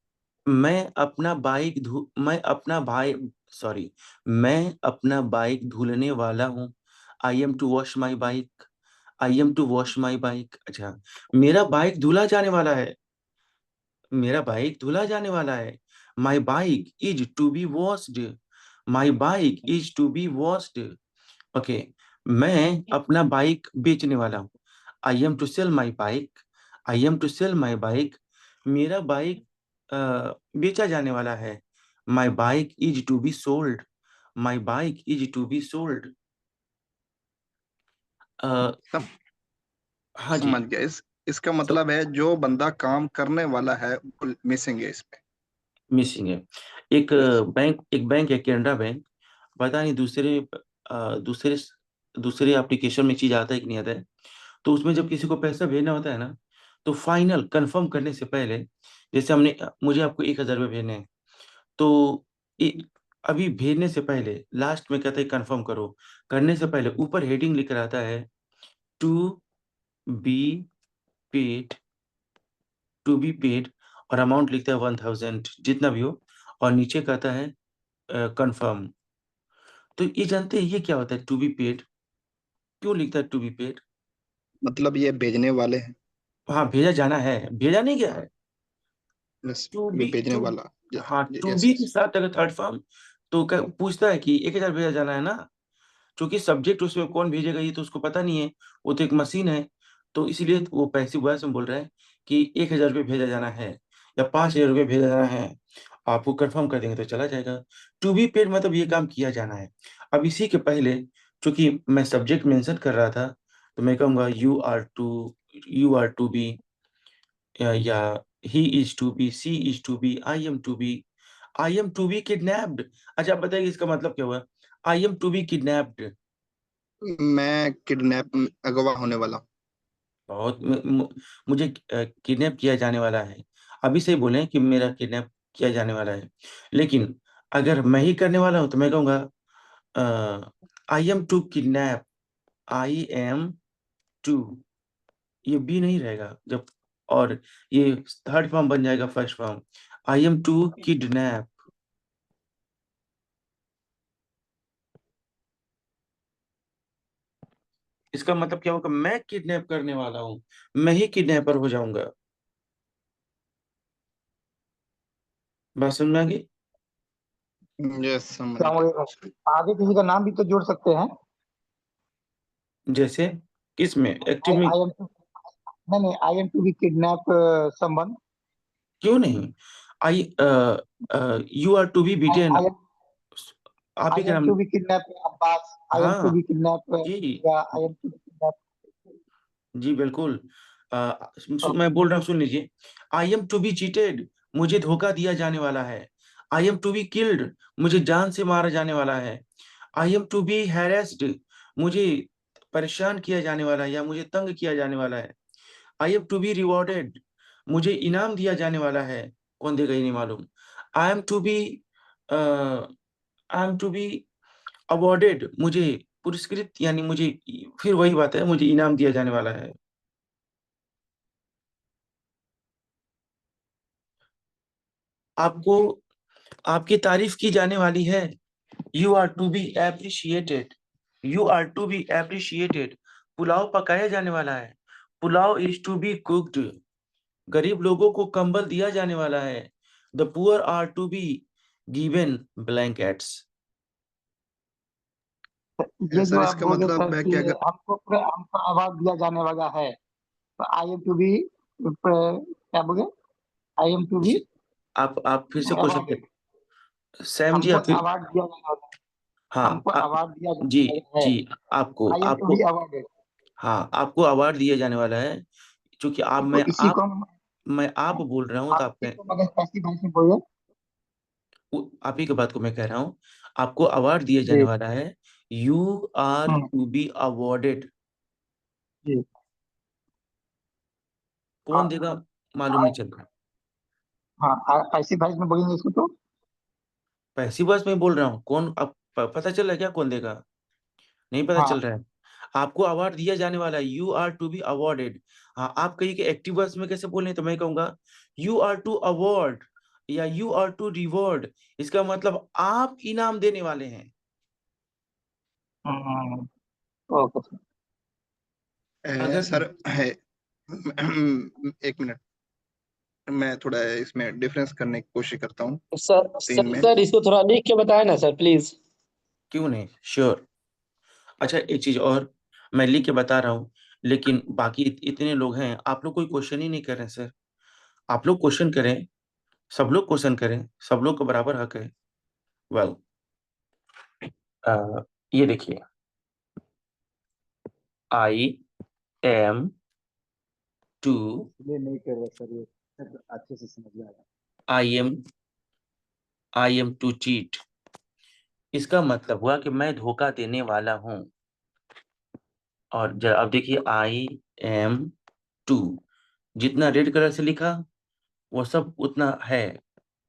मैं अपना बाइक धु मैं अपना भाई सॉरी मैं अपना बाइक धुलने वाला हूँ। I am to wash my bike, I am to wash my bike. अच्छा, मेरा बाइक धुला जाने वाला है, मेरा बाइक धुला जाने वाला है। My bike is to be washed, my bike is to be washed. Okay, मैं अपना बाइक बेचने वाला हूँ। I am to sell my bike, I am to sell my bike. मेरा बाइक बेचा जाने वाला है। My bike is to be sold, my bike is to be sold. सम, हाँ जी, समझ गया। इसका मतलब है जो बंदा काम करने वाला है वो मिसिंग है इसमें। मिसिंग है। एक यस। बैंक है, कैनरा बैंक। पता नहीं दूसरे दूसरे एप्लीकेशन में चीज आता है कि नहीं आता है। तो उसमें जब किसी को पैसा भेजना होता है ना, तो फाइनल कंफर्म करने से पहले, जैसे मुझे आपको 1,000 रुपये भेजने हैं, तो अभी भेजने से पहले लास्ट में कहता है कंफर्म करो। करने से पहले ऊपर हेडिंग लिख रहता है to be paid, to be paid, और अमाउंट लिखता है 1,000 जितना भी हो, और नीचे कहता है कंफर्म। तो ये जानते हैं ये क्या होता है टू बी पेड? क्यों लिखता है टू बी पेड? मतलब ये भेजने वाले हैं। हाँ, भेजा जाना है, भेजा नहीं गया है। यस, टू ये बी भेजने टू वाला। हाँ, टू यस बी के यस। साथ अगर थर्ड फॉर्म तो पूछता है कि 1,000 भेजा जाना है ना, क्योंकि सब्जेक्ट उसमें कौन भेजेगा ये तो उसको पता नहीं है, वो तो एक मशीन है। तो इसीलिए वो पैसिव वॉइस में बोल रहा है कि 1,000 रुपये भेजा जाना है या 5,000 रुपये भेजा जाना है, आपको कंफर्म कर देंगे तो चला जाएगा। टू बी पेड मतलब ये काम किया जाना है। अब इसी के पहले चूंकि मैं सब्जेक्ट मेंशन कर रहा था, तो मैं कहूँगा यू आर टू बी, या he is to be, she is to be, I am to be kidnapped. अच्छा, आप बताइए इसका मतलब क्या हुआ? I am to be kidnapped. मैं किडनैप, अगवा होने वाला हूँ। बहुत मुझे किडनैप किया जाने वाला है। अभी से ही बोले कि मेरा किडनैप किया जाने वाला है। लेकिन अगर मैं ही करने वाला हूं तो मैं कहूंगा I am to kidnap, I am to, ये बी नहीं रहेगा जब, और ये थर्ड फॉर्म बन जाएगा first form, I am to kidnap. इसका मतलब क्या होगा? मैं किडनैप करने वाला हूं, मैं ही किडनैपर हो जाऊंगा। बात समझ में आ गई? यस, समझ अस्सलाम गया। वालेकुम। आगे किसी का नाम भी तो जोड़ सकते हैं। जैसे किस में एक्टिव आई में? आई एम टू, नहीं नहीं, I am to be kidnap someone. क्यों नहीं? I you are to be beaten. I आप ही आई का एम नाम। To be kidnap Abbas, I am to हाँ बी किडनैप जी, या I am to be kidnap. जी बिल्कुल। मैं बोल रहा हूँ, सुन लीजिए। I am to be cheated, मुझे धोखा दिया जाने वाला है। I am to be killed, मुझे जान से मारा जाने वाला है। I am to be harassed, मुझे परेशान किया जाने वाला है या मुझे तंग किया जाने वाला है। I am to be rewarded, मुझे इनाम दिया जाने वाला है। कौन देगा ये नहीं मालूम। I am to be I am to be awarded, मुझे पुरस्कृत, यानी मुझे, फिर वही बात है, मुझे इनाम दिया जाने वाला है। आपको, आपकी तारीफ की जाने वाली है। You are to be appreciated, you are to be appreciated. Pulao पकाया जाने वाला है, pulao is to be cooked. गरीब लोगों को कंबल दिया जाने वाला है, the poor are to be given blankets. ये जो सर, आप इसका बोले सर मतलब है कि कि अगर हमको अवार्ड दिया जाने वाला है, तो आई एम टू बी, क्या बोले, आई एम टू बी आप फिर से क्वेश्चन, अवार्डेड। सैम जी हमको आप फिर। अवार्ड दिया जाने वाला है, हाँ हमको अवार्ड दिया जी, जाने वाला है। जी आपको आई एम टू आपको बी अवार्डेड। हाँ, आपको अवार्ड दिया जाने वाला है। क्योंकि आप, तो इसी को हम, मैं आप बोल रहा हूँ तो आप आप इसी में, को मगर कैसी भाषा में बोले। आप ही की बात को मैं कह रहा हूँ। आपको अवार्ड दिया जाने जी। वाला है, you are hmm, to be awarded. जी। कौन देगा मालूम नहीं चल रहा। हाँ, ऐसी भाषा में बोलेंगे इसको तो। पैसिव वॉइस में बोल रहा हूँ, कौन अब पता चल रहा है क्या कौन देगा? नहीं पता चल हाँ। रहा है। आपको अवार्ड दिया जाने वाला है, you are to be awarded. हाँ, आप कहिए कि एक्टिव वॉइस में कैसे बोले, तो मैं कहूंगा यू आर टू अवॉर्ड या यू आर टू रिवॉर्ड। इसका मतलब आप इनाम देने वाले हैं। हम्म, ओके सर। अगर सर है, एक मिनट, मैं थोड़ा इसमें डिफरेंस करने की कोशिश करता हूँ सर तीन सर में। सर इसको थोड़ा लिख के बताए ना सर प्लीज। क्यों नहीं, श्योर। अच्छा, एक चीज और, मैं लिख के बता रहा हूँ, लेकिन बाकी इतने लोग हैं, आप लोग कोई क्वेश्चन ही नहीं कर रहे हैं सर। आप लोग क्वेश्चन करें, सब लोग क्वेश्चन करें, सब लोग का बराबर हक है। वेल, ये देखिए, आई एम टू, इसलिए नहीं कर रहे सर, ये अच्छे से समझ में आया। I am to cheat. इसका मतलब हुआ कि मैं धोखा देने वाला हूं। और अब देखिए, आई एम टू, जितना रेड कलर से लिखा वो सब उतना है।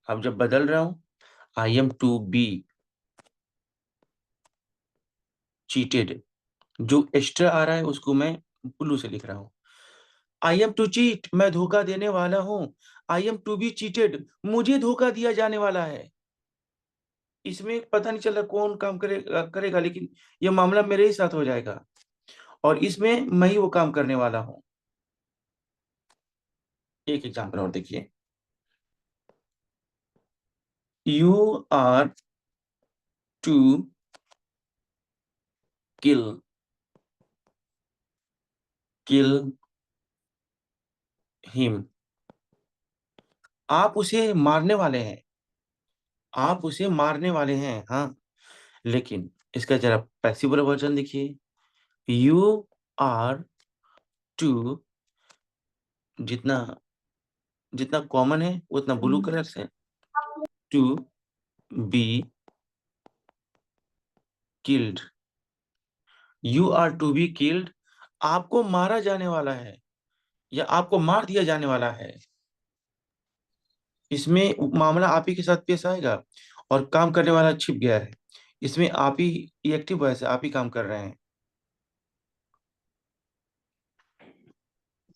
अब जब बदल रहा हूं, I am to be cheated, जो एक्स्ट्रा आ रहा है उसको मैं ब्लू से लिख रहा हूं। आई एम टू चीट, मैं धोखा देने वाला हूं। I am to be cheated, मुझे धोखा दिया जाने वाला है। इसमें पता नहीं चल रहा कौन काम करेगा, लेकिन ये मामला मेरे ही साथ हो जाएगा और इसमें मैं ही वो काम करने वाला हूं। एक एग्जांपल और देखिए, you are to kill him. आप उसे मारने वाले हैं, आप उसे मारने वाले हैं, हाँ। लेकिन इसका जरा पैसिव वर्जन देखिए, यू आर टू, जितना जितना कॉमन है उतना ब्लू कलर से, to be killed. You are to be killed, आपको मारा जाने वाला है या आपको मार दिया जाने वाला है। इसमें मामला आप ही के साथ पेश आएगा और काम करने वाला छिप गया है। इसमें आप ही एक्टिव वॉइस है, आप ही काम कर रहे हैं।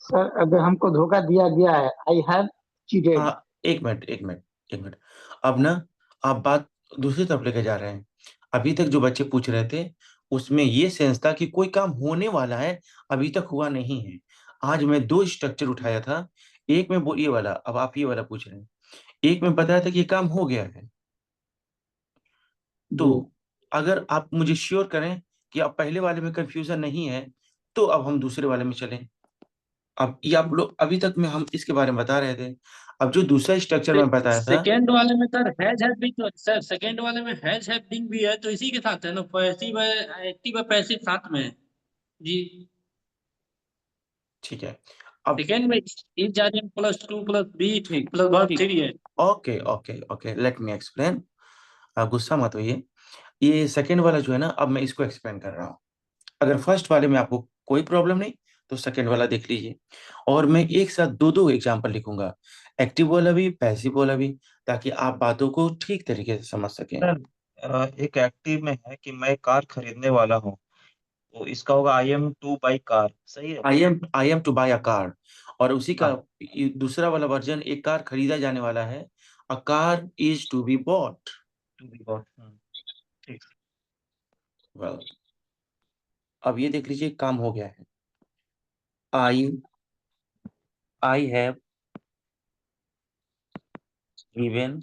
सर अगर हमको धोखा दिया गया है, आई हैव चीटेड। हाँ, एक मिनट एक मिनट एक मिनट। अब ना आप बात दूसरी तरफ लेके जा रहे हैं। अभी तक जो बच्चे पूछ रहे थे उसमें ये सेंस था कि कोई काम होने वाला है, अभी तक हुआ नहीं है। आज मैं दो स्ट्रक्चर उठाया था, एक में वो ये वाला, अब आप ये वाला पूछ रहे हैं। एक में बताया था कि ये काम हो गया है। तो जी अगर आप मुझे श्योर करें कि अब पहले वाले में कंफ्यूजन नहीं है तो अब हम दूसरे वाले में चलें। अब ये आप लोग अभी तक में हम इसके बारे में बता रहे थे। अब जो दूसरा स्ट्रक्चर मैं बताया था, सेकेंड वाले में सर हैज हैव बीन, तो सर सेकेंड वाले में हैज हैव बीन भी है, तो इसी के साथ है ना, पैसिव है, एक्टिव है, पैसिव साथ में है जी। ठीक है। अब सेकेंड में इज जाने प्लस टू प्लस बी ठीक प्लस वर्ब ठीक, थ्री है। Okay okay okay, let me explain. गुस्सा मत होइए। ये सेकंड वाला जो है ना, अब मैं इसको एक्सप्लेन कर रहा हूँ। अगर फर्स्ट वाले में आपको कोई प्रॉब्लम नहीं तो सेकंड वाला देख लीजिए। और मैं एक साथ दो दो एग्जाम्पल लिखूंगा, एक्टिव वाला भी पैसिव वाला भी, ताकि आप बातों को ठीक तरीके से समझ सकें। सर एक एक्टिव में है कि मैं कार खरीदने वाला हूँ, तो इसका होगा I am to buy car, सही है। I am to buy a car, और उसी का हाँ, दूसरा वाला वर्जन, एक कार खरीदा जाने वाला है, a car is to be bought. To be bought, ठीक। वेल, अब ये देख लीजिए काम हो गया है। I I have given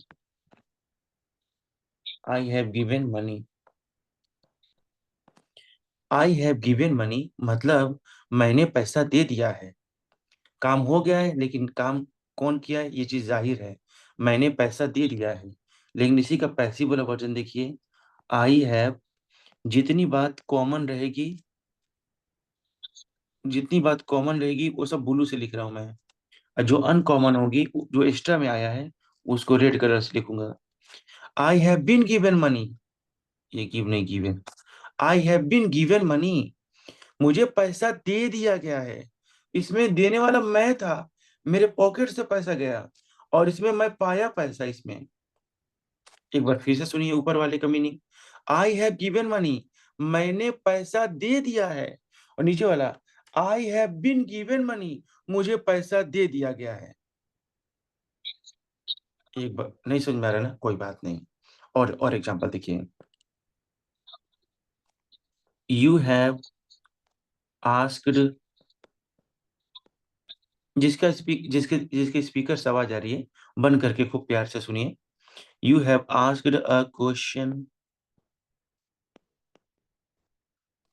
I have given money. I have given money मतलब मैंने पैसा दे दिया है। काम हो गया है, लेकिन काम कौन किया है ये चीज जाहिर है, मैंने पैसा दे दिया है। लेकिन इसी का पैसिव वाला वर्जन देखिए, आई हैव, जितनी बात कॉमन रहेगी, जितनी बात कॉमन रहेगी वो सब ब्लू से लिख रहा हूं मैं, और जो अनकॉमन होगी, जो एक्स्ट्रा में आया है, उसको रेड कलर से लिखूंगा। I have been given money, ये गिव नहीं, given. I have been given money, मुझे पैसा दे दिया गया है। इसमें देने वाला मैं था, मेरे पॉकेट से पैसा गया और इसमें मैं पाया पैसा। इसमें एक बार फिर से सुनिए ऊपर वाले का meaning, I have given money, मैंने पैसा दे दिया है, और नीचे वाला I have been given money, मुझे पैसा दे दिया गया है। एक बार नहीं समझ में आ रहा ना, कोई बात नहीं। और एग्जांपल देखिए, यू हैव आस्क्ड, जिसके जिसके स्पीकर से आवाज आ रही है बंद करके खूब प्यार से सुनिए। You have asked a question,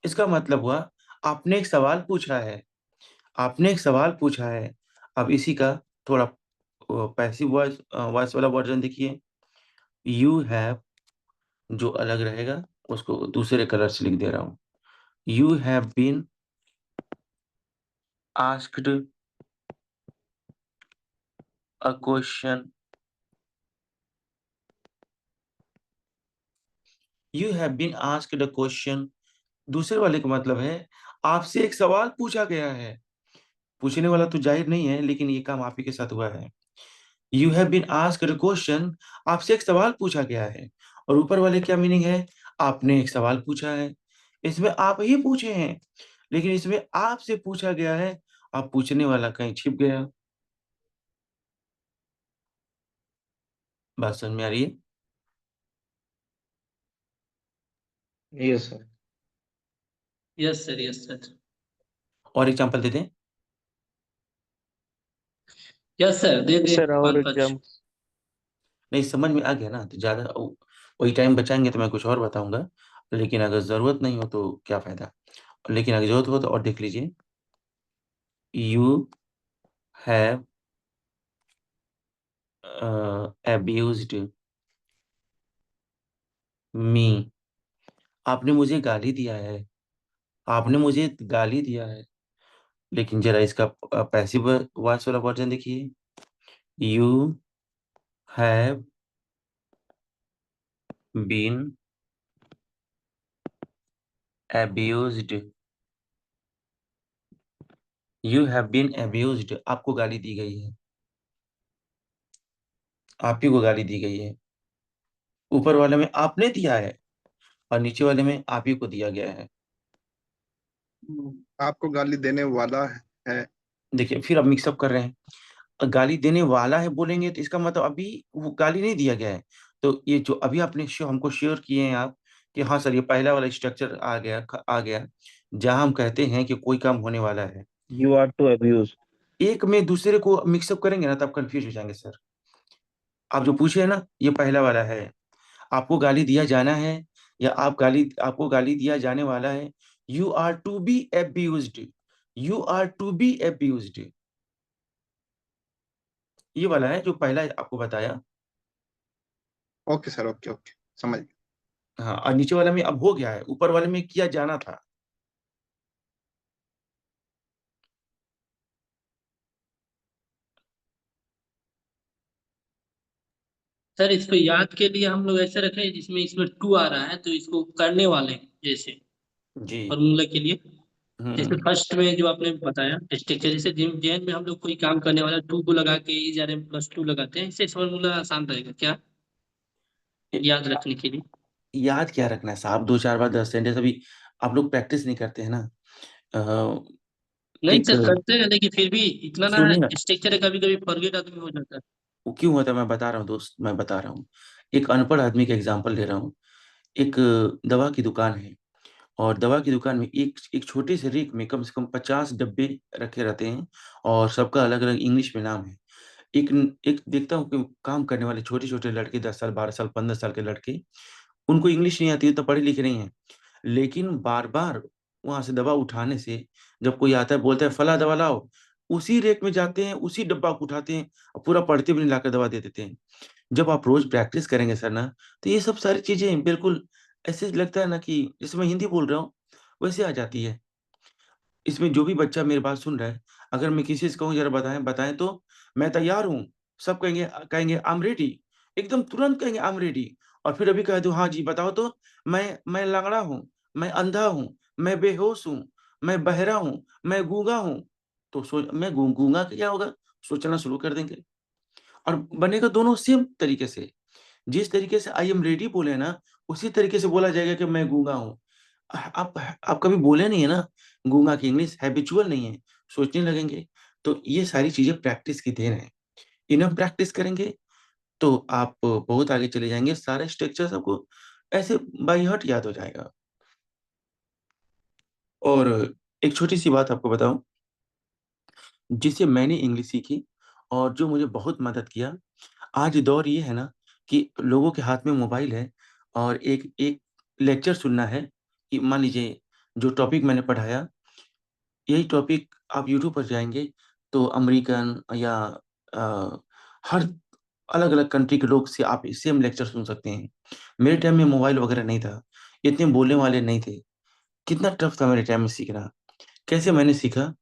इसका मतलब हुआ आपने एक सवाल पूछा है, आपने एक सवाल पूछा है। अब इसी का थोड़ा पैसिव वॉइस वॉइस वाला वर्जन देखिए, यू हैव, जो अलग रहेगा उसको दूसरे कलर से लिख दे रहा हूं, you have been asked a question, you have been asked a question. दूसरे वाले का मतलब है आपसे एक सवाल पूछा गया है। पूछने वाला तो जाहिर नहीं है, लेकिन ये काम आप ही के साथ हुआ है। You have been asked a question, आपसे एक सवाल पूछा गया है। और ऊपर वाले क्या मीनिंग है, आपने एक सवाल पूछा है, इसमें आप ही पूछे हैं, लेकिन इसमें आपसे पूछा गया है, आप पूछने वाला कहीं छिप गया। बात समझ में आ रही है? Yes sir. Yes sir, yes sir, और एग्जांपल दे दें? यस सर, दे दे सर और पंकज। एग्जाम नहीं, समझ में आ गया ना, तो ज्यादा वही टाइम बचाएंगे तो मैं कुछ और बताऊंगा, लेकिन अगर जरूरत नहीं हो तो क्या फायदा। लेकिन अगर जरूरत हो तो और देख लीजिए। यू हैव abused मी। आपने मुझे गाली दिया है, आपने मुझे गाली दिया है। लेकिन जरा इसका पैसिव वॉइस वाला वर्जन देखिए। You have been abused। You have been abused, आपको गाली दी गई है, आप ही को गाली दी गई है। ऊपर वाले में आपने दिया है और नीचे वाले में आप ही को दिया गया है। आपको गाली देने वाला है। देखिए फिर अब मिक्सअप कर रहे हैं। गाली देने वाला है बोलेंगे तो इसका मतलब अभी वो गाली नहीं दिया गया है। तो ये जो अभी आपने हमको शेयर किए हैं आप, कि हाँ सर ये पहला वाला स्ट्रक्चर आ गया जहां हम कहते हैं कि कोई काम होने वाला है, यू आर टू अब्यूज। एक में दूसरे को मिक्सअप करेंगे ना तब कंफ्यूज हो जाएंगे सर। आप जो पूछे है ना, ये पहला वाला है, आपको गाली दिया जाना है या आपको गाली दिया जाने वाला है। You are to be abused, you are to be abused, ये वाला है जो पहला आपको बताया। ओके सर, ओके ओके, समझ गया। हाँ, और नीचे वाले में अब हो गया है, ऊपर वाले में किया जाना था। सर इसको याद के लिए हम लोग ऐसे रखें जिसमें इसमें टू आ रहा है तो इसको करने वाले जैसे जी। फॉर्मूला के लिए। जैसे हम्म। फर्स्ट में जो आपने बताया स्ट्रक्चर, जैसे जेन में हम लोग कोई काम करने वाला टू को लगा के is are am plus to लगाते हैं, इससे फॉर्मूला आसान रहेगा क्या याद रखने के लिए? याद क्या रखना है साहब, दो चार बार 10 सेंटेंस अभी आप लोग प्रैक्टिस नहीं करते हैं ना। अ, नहीं एक सर करते हैं, लेकिन फिर भी इतना ना सुनिए ना, स्ट्रक्चर कभी कभी फॉरगेट आदमी हो जाता है। वो क्यों होता है मैं बता रहा हूँ दोस्त, मैं बता रहा हूँ। एक अनपढ़ आदमी का एग्जाम्पल ले रहा हूँ। एक दवा की दुकान है, और दवा की दुकान में एक एक छोटे से रैक में कम से कम 50 डब्बे रखे रहते हैं, और सबका अलग अलग इंग्लिश में नाम है। एक एक देखता हूँ कि काम करने वाले छोटे छोटे लड़के, 10 साल 12 साल 15 साल के लड़के, उनको इंग्लिश नहीं आती है तो पढ़े लिखे नहीं है, लेकिन बार बार वहां से दवा उठाने से जब कोई आता है बोलता है फला दवा लाओ, उसी रेक में जाते हैं, उसी डब्बा को उठाते हैं और पूरा पढ़ते भी नहीं लाकर दवा दे देते हैं। जब आप रोज प्रैक्टिस करेंगे सर ना, तो ये सब सारी चीजें बिल्कुल ऐसे लगता है ना कि जैसे मैं हिंदी बोल रहा हूँ वैसे आ जाती है। इसमें जो भी बच्चा मेरी बात सुन रहा है, अगर मैं किसी से कहूँ जरा बताएं बताएं तो मैं तैयार हूँ, सब कहेंगे कहेंगे आई एम रेडी, एकदम तुरंत कहेंगे आई एम रेडी। और फिर अभी कह दूं हाँ जी बताओ तो, मैं लंगड़ा हूँ, मैं अंधा हूँ, मैं बेहोश हूँ, मैं बहरा हूँ, मैं गूंगा हूँ, तो मैं गूंगा क्या होगा, सोचना शुरू कर देंगे। और बनेगा दोनों सेम तरीके से। जिस तरीके से आई एम रेडी बोले ना, उसी तरीके से बोला जाएगा कि मैं गूंगा हूँ। आप कभी बोले नहीं है ना, गूंगा की इंग्लिश हैबिचुअल नहीं है, सोचने लगेंगे। तो ये सारी चीजें प्रैक्टिस की देन है, इन्हें हम प्रैक्टिस करेंगे तो आप बहुत आगे चले जाएंगे, सारे स्ट्रक्चर आपको ऐसे बाई हार्ट याद हो जाएगा। और एक छोटी सी बात आपको बताऊं, जिससे मैंने इंग्लिश सीखी और जो मुझे बहुत मदद किया। आज दौर ये है ना कि लोगों के हाथ में मोबाइल है, और एक एक लेक्चर सुनना है, कि मान लीजिए जो टॉपिक मैंने पढ़ाया, यही टॉपिक आप यूट्यूब पर जाएंगे तो अमेरिकन या हर अलग अलग कंट्री के लोग से आप सेम लेक्चर सुन सकते हैं। मेरे टाइम में मोबाइल वगैरह नहीं था, इतने बोलने वाले नहीं थे, कितना टफ था मेरे टाइम में सीखना। कैसे मैंने सीखा,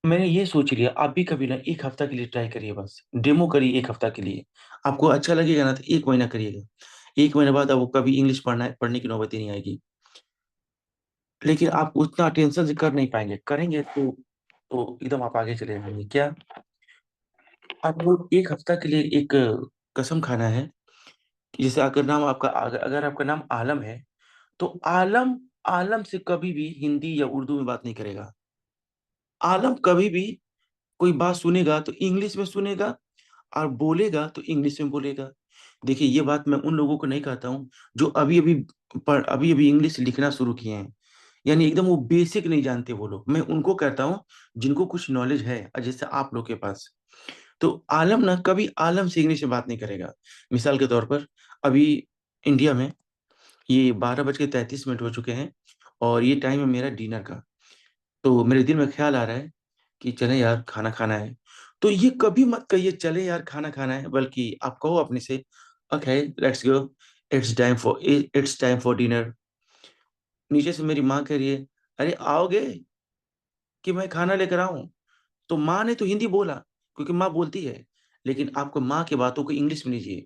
मैंने ये सोच लिया आप भी कभी ना 1 हफ्ता के लिए ट्राई करिए, बस डेमो करिए 1 हफ्ता के लिए। आपको अच्छा लगेगा ना तो 1 महीना करिएगा, 1 महीने बाद आपको कभी इंग्लिश पढ़ने की नौबत ही नहीं आएगी। लेकिन आप उतना टेंशन से कर नहीं पाएंगे, करेंगे तो एकदम आप आगे चले जाएंगे। क्या आपको 1 हफ्ता के लिए एक कसम खाना है, जैसे अगर आपका नाम आलम है, तो आलम आलम से कभी भी हिंदी या उर्दू में बात नहीं करेगा। आलम कभी भी कोई बात सुनेगा तो इंग्लिश में सुनेगा, और बोलेगा तो इंग्लिश में बोलेगा। देखिए ये बात मैं उन लोगों को नहीं कहता हूँ जो अभी अभी इंग्लिश लिखना शुरू किए हैं, यानी एकदम वो बेसिक नहीं जानते वो लोग। मैं उनको कहता हूँ जिनको कुछ नॉलेज है, जैसे आप लोग के पास। तो आलम ना कभी आलम से इंग्लिश में बात नहीं करेगा। मिसाल के तौर पर अभी इंडिया में ये 12:33 हो चुके हैं और ये टाइम है मेरा डिनर का। तो मेरे दिल में ख्याल आ रहा है कि चले यार खाना खाना है। तो ये कभी मत कहिए चले यार खाना खाना है, बल्कि आप कहो अपने से okay let's go, it's time for dinner. नीचे से मेरी माँ कह रही है अरे आओगे कि मैं खाना लेकर आऊं? तो माँ ने तो हिंदी बोला क्योंकि माँ बोलती है, लेकिन आपको माँ की बातों को इंग्लिश में लीजिए।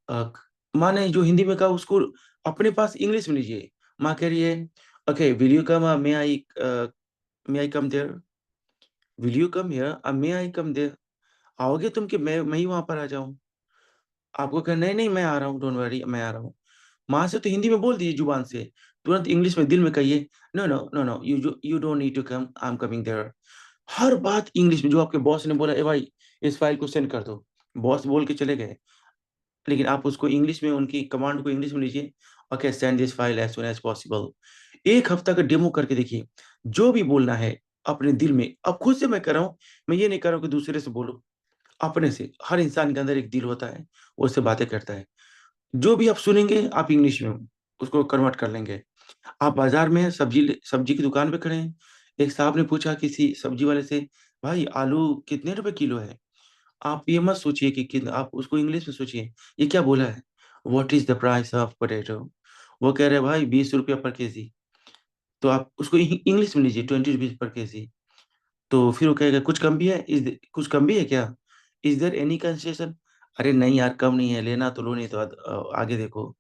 अ, माँ ने जो हिंदी में कहा उसको अपने पास इंग्लिश में लीजिए। माँ कह रही है okay will you come, may I come there, will you come here, may I come there. आओगे तुम कि मैं ही वहां पर आ जाऊं? आपको कहा नहीं नहीं मैं आ रहा हूँ, डोंट वरी मैं आ रहा हूँ। माँ से तो हिंदी में बोल दीजिए जुबान से, तुरंत इंग्लिश में दिल में कहिए no no no no you don't need to come, I am coming there. हर बात इंग्लिश में। जो आपके बॉस ने बोला ए भाई इस फाइल को सेंड कर दो, बॉस बोल के चले गए, लेकिन आप उसको इंग्लिश में उनकी कमांड को इंग्लिश में लीजिए। Okay send this file as soon as possible. एक हफ्ता का डेमो करके देखिए। जो भी बोलना है अपने दिल में, अब खुद से मैं कर रहा हूँ, मैं ये नहीं कर रहा हूँ कि दूसरे से बोलो, अपने से। हर इंसान के अंदर एक दिल होता है, वो उससे बातें करता है। जो भी आप सुनेंगे आप इंग्लिश में उसको कन्वर्ट कर लेंगे। आप बाजार में सब्जी की दुकान पे खड़े हैं, एक साहब ने पूछा किसी सब्जी वाले से भाई आलू कितने रुपए किलो है? आप ये मत सोचिए आप उसको इंग्लिश में सोचिए ये क्या बोला है। What is the price of potato? वो कह रहे हैं भाई 20 रुपया पर केजी। तो आप उसको इंग्लिश में लीजिए 20 रुपीज पर केजी। तो फिर वो कहेगा कुछ कम भी है, कुछ कम भी है क्या? Is there any concession? अरे नहीं यार कम नहीं है, लेना तो लो नहीं तो आगे देखो।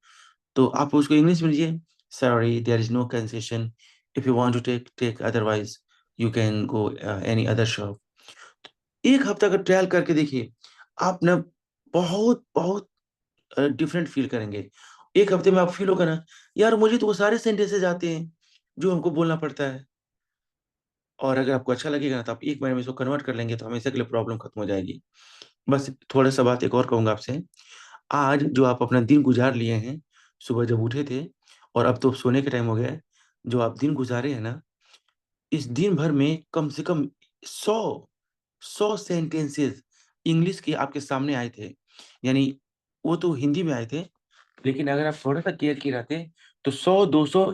तो आप उसको इंग्लिश में लीजिए sorry there is no concession, if you want to take take otherwise you can go any other shop. एक हफ्ता का ट्रायल करके देखिए, आप ना बहुत बहुत डिफरेंट फील करेंगे। एक हफ्ते में आप फील होगा ना यार मुझे तो वो सारे सेंटेंसेस आते हैं जो हमको बोलना पड़ता है। और अगर आपको अच्छा लगेगा ना तो आप एक महीने में इसको कन्वर्ट कर लेंगे तो हमेशा के लिए प्रॉब्लम खत्म हो जाएगी। बस थोड़ा सा बात एक और कहूंगा आपसे। आज जो आप अपना दिन गुजार लिए हैं, सुबह जब उठे थे और अब तो सोने के टाइम हो गया है, जो आप दिन गुजारे हैं ना, इस दिन भर में कम से कम 100 सेंटेंसेस इंग्लिश के आपके सामने आए थे। यानी वो तो हिंदी में आए थे, लेकिन अगर आप थोड़ा सा केयर किए रहते तो 100-200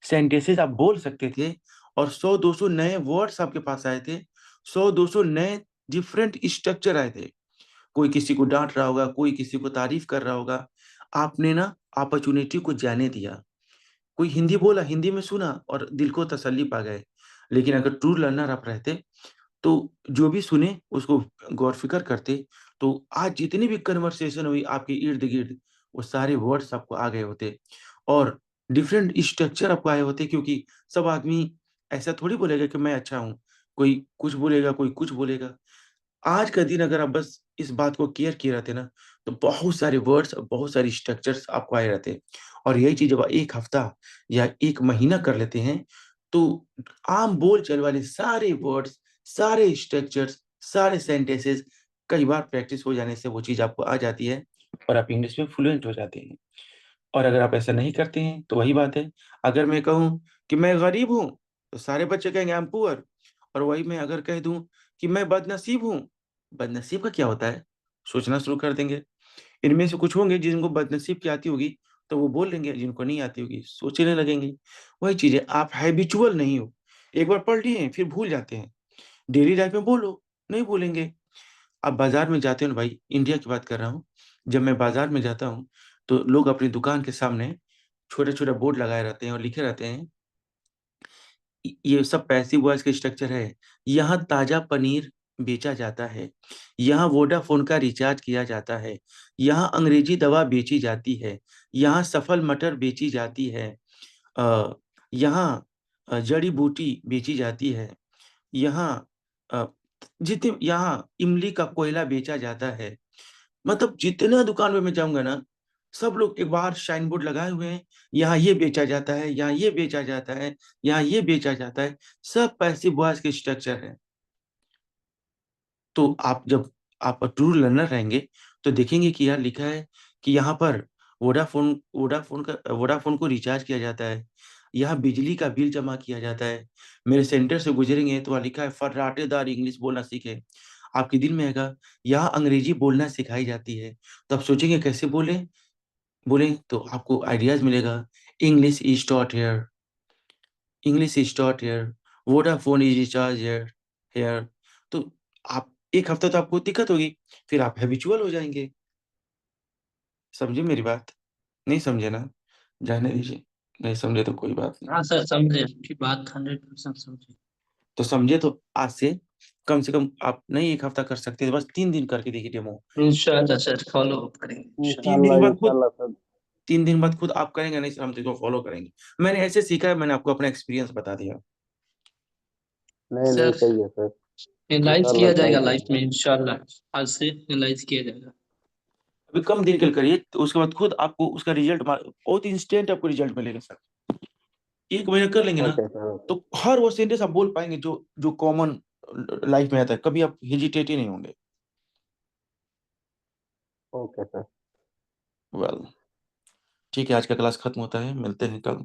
सेंटेंसेस आप बोल सकते थे और 100-200 नए वर्ड्स आपके पास आए थे। 100-200 नए डिफरेंट स्ट्रक्चर आए थे। कोई किसी को डांट रहा होगा, कोई किसी को तारीफ कर रहा होगा। आपने ना अपॉर्चुनिटी को जाने दिया। कोई हिंदी बोला, हिंदी में सुना और दिल को तसल्ली पा गए। लेकिन अगर ट्रू लर्नर आप रहते तो जो भी सुने उसको गौर फिक्र करते, तो आज जितनी भी कन्वर्सेशन हुई आपके इर्द गिर्द वो सारे वर्ड्स आपको आ गए होते और डिफरेंट स्ट्रक्चर आपको आए होते। क्योंकि सब आदमी ऐसा थोड़ी बोलेगा कि मैं अच्छा हूँ, कोई कुछ बोलेगा कोई कुछ बोलेगा। आज का दिन अगर आप बस इस बात को केयर किए रहते ना तो बहुत सारे वर्ड्स और बहुत सारी स्ट्रक्चर्स आपको आए रहते। और यही चीज जब आप एक हफ्ता या एक महीना कर लेते हैं तो आम बोल चाल वाले सारे वर्ड्स, सारे स्ट्रक्चर्स, सारे सेंटेंसेस कई बार प्रैक्टिस हो जाने से वो चीज आपको आ जाती है और आप इंग्लिश में फ्लुएंट हो जाते हैं। और अगर आप ऐसा नहीं करते हैं तो वही बात है, अगर मैं कहूँ कि मैं गरीब हूँ तो सारे बच्चे कहेंगे आई एम पुअर। और वही मैं अगर कह दूं कि मैं बदनसीब हूँ, बदनसीब का क्या होता है सोचना शुरू कर देंगे। इनमें से कुछ होंगे जिनको बदनसीब की आती होगी तो वो बोल लेंगे, जिनको नहीं आती होगी सोचने लगेंगे। वही चीज है, आप हैबिचुअल नहीं हो। एक बार पढ़ लिए फिर भूल जाते हैं। डेली लाइफ में बोलो, नहीं भूलेंगे। अब बाजार में जाते हो ना भाई, इंडिया की बात कर रहा हूँ। जब मैं बाजार में जाता हूँ तो लोग अपनी दुकान के सामने छोटे छोटे बोर्ड लगाए रहते हैं और लिखे रहते हैं ये सब पैसिव वॉइस के स्ट्रक्चर है। यहाँ ताजा पनीर बेचा जाता है, यहाँ वोडाफोन का रिचार्ज किया जाता है, यहाँ अंग्रेजी दवा बेची जाती है, यहाँ सफल मटर बेची जाती है, यहाँ जड़ी बूटी बेची जाती है, यहाँ अ, जितने यहाँ इमली का कोयला बेचा जाता है। मतलब जितना दुकान में मैं जाऊंगा ना, सब लोग एक बाहर साइन बोर्ड लगाए हुए हैं, यहाँ ये बेचा जाता है, यहाँ ये बेचा जाता है, यहाँ ये बेचा जाता है। सब पैसिव वॉइस के स्ट्रक्चर है। तो आप जब आप ट्रू लर्नर रहेंगे तो देखेंगे कि यार लिखा है कि यहाँ पर वोडाफोन को रिचार्ज किया जाता है, यहाँ बिजली का बिल जमा किया जाता है। मेरे सेंटर से गुजरेंगे तो वहाँ लिखा है फर्राटेदार इंग्लिश बोलना सीखे। आपके दिल में आएगा यहाँ अंग्रेजी बोलना सिखाई जाती है, तो आप सोचेंगे कैसे बोले तो आपको आइडियाज मिलेगा। English is taught here, English is taught here, Vodafone is recharge here. तो आप एक हफ्ता तो आपको दिक्कत होगी, फिर आप हैबिचुअल हो जाएंगे। समझे मेरी बात? नहीं समझे ना, जाने दीजिए, नहीं समझे तो कोई बात नहीं। हाँ सर, समझे आपकी बात 100% समझे। तो समझे तो आज से कम आप नहीं एक हफ्ता कर सकते, तो बस 3 दिन करके देखिए डेमो। इंशाल्लाह सर फॉलो अप करेंगे। 3 दिन बाद खुद इंशाल्लाह सर। 3 दिन बाद खुद आप करेंगे, नहीं सर हम तो फॉलो करेंगे। मैंने ऐसे सीखा है, मैंने आपको अपना एक्सपीरियंस बता दिया। नहीं नहीं, सर सही है सर। एनालाइज इंशाल्लाह किया ट्राई जाएगा लाइफ करेंगे। में, इंशाल्लाह आज से एनालाइज किया जाएगा। अभी कम दिन के लिए करिए, तो उसके बाद खुद आपको उसका रिजल्ट बहुत इंस्टेंट आपको रिजल्ट मिलेगा सर। 1 महीना कर लेंगे ना, ओके सर। ओके। तो हर वो सेंटेंस आप बोल पाएंगे जो जो कॉमन लाइफ में आता है, कभी आप हेजिटेट ही नहीं होंगे। Okay sir. वेल ठीक है, आज का क्लास खत्म होता है, मिलते हैं कल।